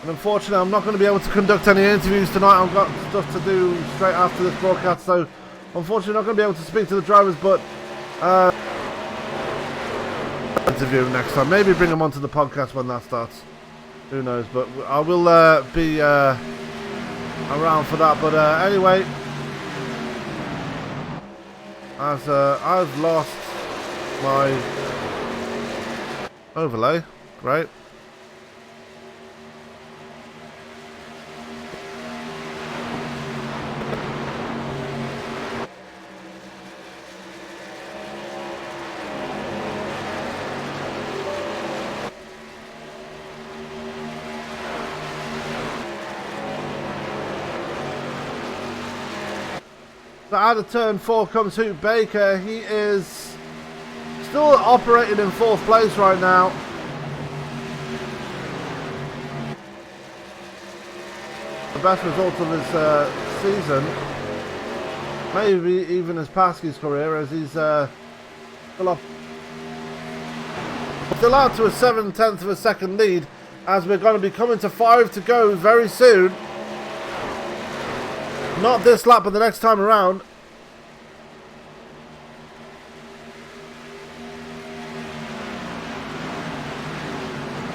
And unfortunately, I'm not going to be able to conduct any interviews tonight. I've got stuff to do straight after this broadcast, so unfortunately not going to be able to speak to the drivers, but interview next time. Maybe bring them onto the podcast when that starts. Who knows, but I will be around for that. But anyway, as I've lost my overlay, great. So out of turn 4 comes Hoot Baker. He is still operating in 4th place right now. The best result of his season. Maybe even his Pasky's career, as he's still up. Still out to a 7/10 of a second lead, as we're going to be coming to 5 to go very soon. Not this lap, but the next time around.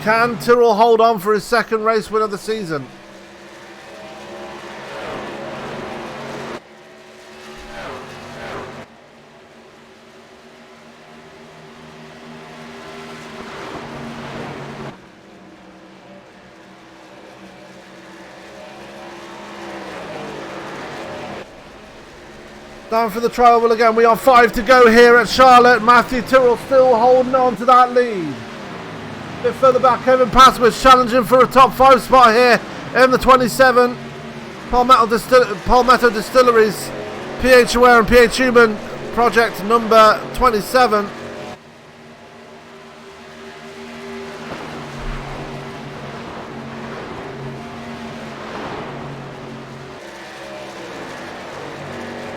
Can Tyrrell hold on for his second race win of the season? Down for the trial wheel again. We are 5 to go here at Charlotte. Matthew Tyrrell still holding on to that lead. A bit further back, Kevin Passwitz challenging for a top 5 spot here in the 27. Palmetto Distilleries, PH Aware and PH Human project number 27.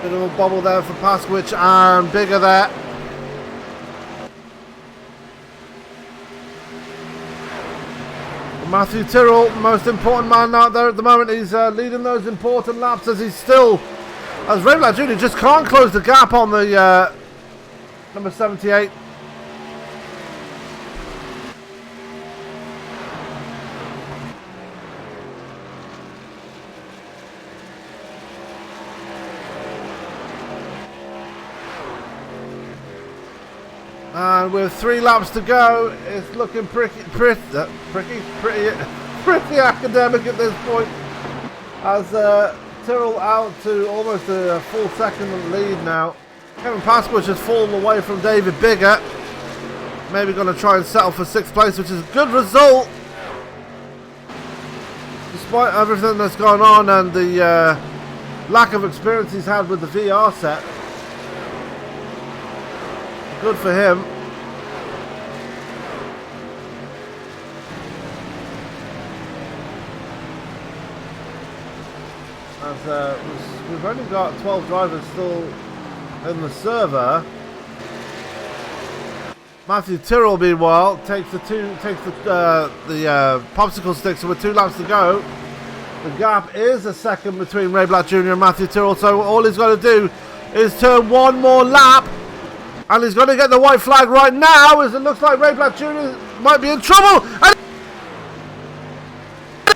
Bit of a bobble there for Paskwich and bigger there. Matthew Tyrrell, most important man out there at the moment. He's leading those important laps as he's still, as Ray Black Jr. just can't close the gap on the number 78. And with 3 laps to go, it's looking pretty academic at this point. As Tyrrell out to almost a full second lead now. Kevin Pasquich has fallen away from David Bigger. Maybe going to try and settle for 6th place, which is a good result. Despite everything that's gone on and the lack of experience he's had with the VR set. Good for him. As we've only got 12 drivers still in the server. Matthew Tyrrell, meanwhile, takes the popsicle sticks with 2 laps to go. The gap is a second between Ray Black Jr. and Matthew Tyrrell, so all he's got to do is turn one more lap, and he's going to get the white flag right now, as it looks like Ray Black Jr. might be in trouble. And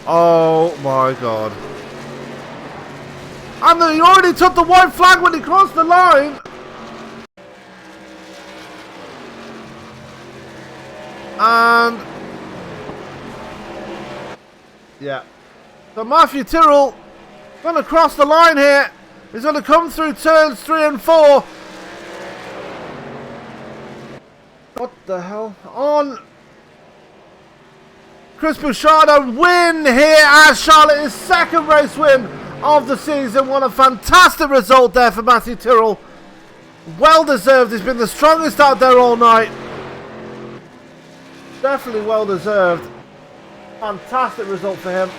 oh my God. And he already took the white flag when he crossed the line. And yeah, so Matthew Tyrrell going to cross the line here. He's going to come through turns 3 and 4. What the hell? On Chris Bouchard, a win here at Charlotte, his second race win of the season. What a fantastic result there for Matthew Tyrrell. Well deserved. He's been the strongest out there all night. Definitely well deserved. Fantastic result for him.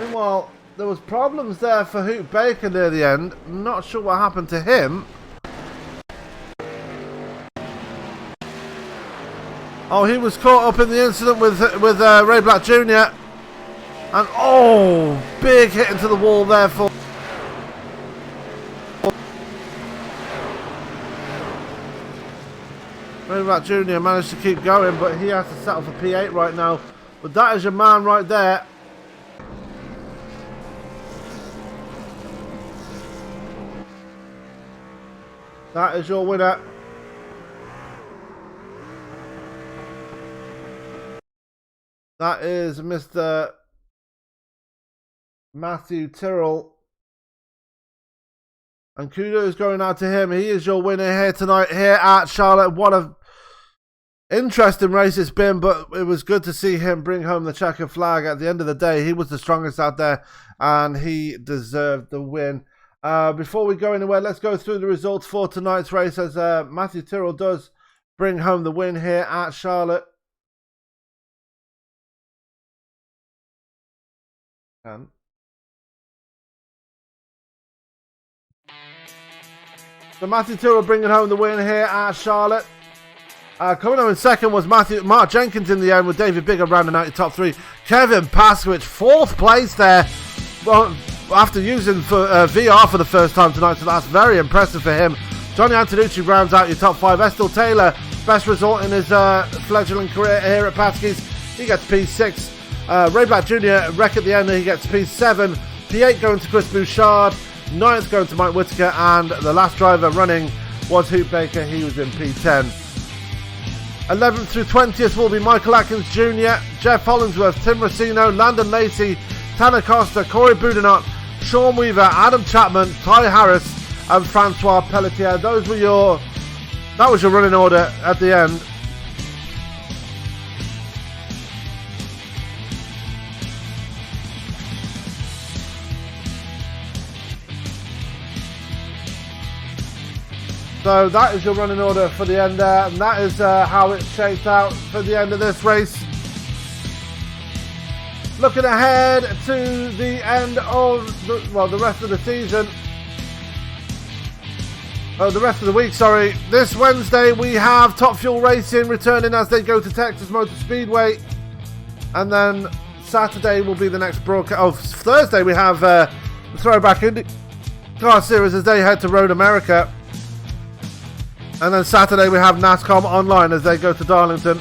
Meanwhile, there was problems there for Hoot Baker near the end. Not sure what happened to him. Oh, he was caught up in the incident with Ray Black Jr. And oh, big hit into the wall there for Ray Black Jr. managed to keep going, but he has to settle for P8 right now. But that is your man right there. That is your winner. That is Mr. Matthew Tyrrell. And kudos going out to him. He is your winner here tonight here at Charlotte. What a interesting race it's been, but it was good to see him bring home the checkered flag. At the end of the day, he was the strongest out there, and he deserved the win. Before we go anywhere, let's go through the results for tonight's race, as Matthew Tyrrell does bring home the win here at Charlotte. So Matthew Tyrrell bringing home the win here at Charlotte. Coming home in second was Mark Jenkins in the end, with David Bigger rounding out your top 3. Kevin Paskwich, 4th place there. Well, after using VR for the first time tonight, so that's very impressive for him. Johnny Antonucci rounds out your top 5. Estill Taylor, best result in his fledgling career here at Pasky's. He gets P6. Ray Black Jr. wreck at the end, he gets P7. P8 going to Chris Bouchard. 9th going to Mike Whitaker. And the last driver running was Hoot Baker. He was in P10. 11th through 20th will be Michael Atkins Jr., Jeff Hollingsworth, Tim Racino, Landon Lacey, Tanner Costa, Corey Boudinot, Sean Weaver, Adam Chapman, Ty Harris, and Francois Pelletier. That was your running order at the end. So that is your running order for the end there, and that is how it shaped out for the end of this race. Looking ahead to the end of the rest of the season. Oh, the rest of the week, sorry. This Wednesday we have Top Fuel Racing returning as they go to Texas Motor Speedway. And then Saturday will be the next broadcast. Oh, Thursday we have the Throwback IndyCar Series as they head to Road America. And then Saturday we have NASCAR Online as they go to Darlington.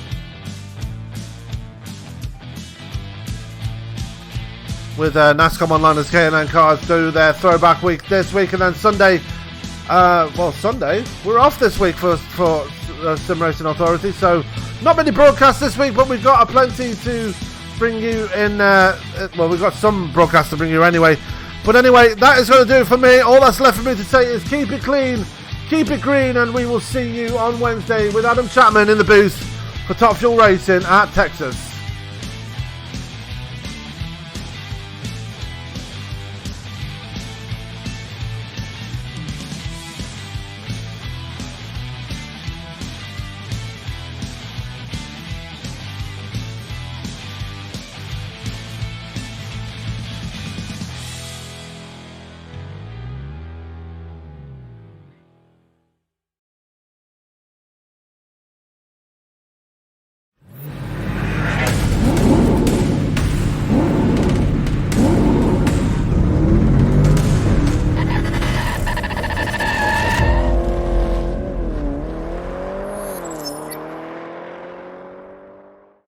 With NASCAR Online as K&N Cars do their throwback week this week. And then Sunday, Sunday, we're off this week for Sim Racing Authority. So not many broadcasts this week, but we've got plenty to bring you in. We've got some broadcasts to bring you anyway. But anyway, that is going to do it for me. All that's left for me to say is keep it clean, keep it green, and we will see you on Wednesday with Adam Chapman in the booth for Top Fuel Racing at Texas.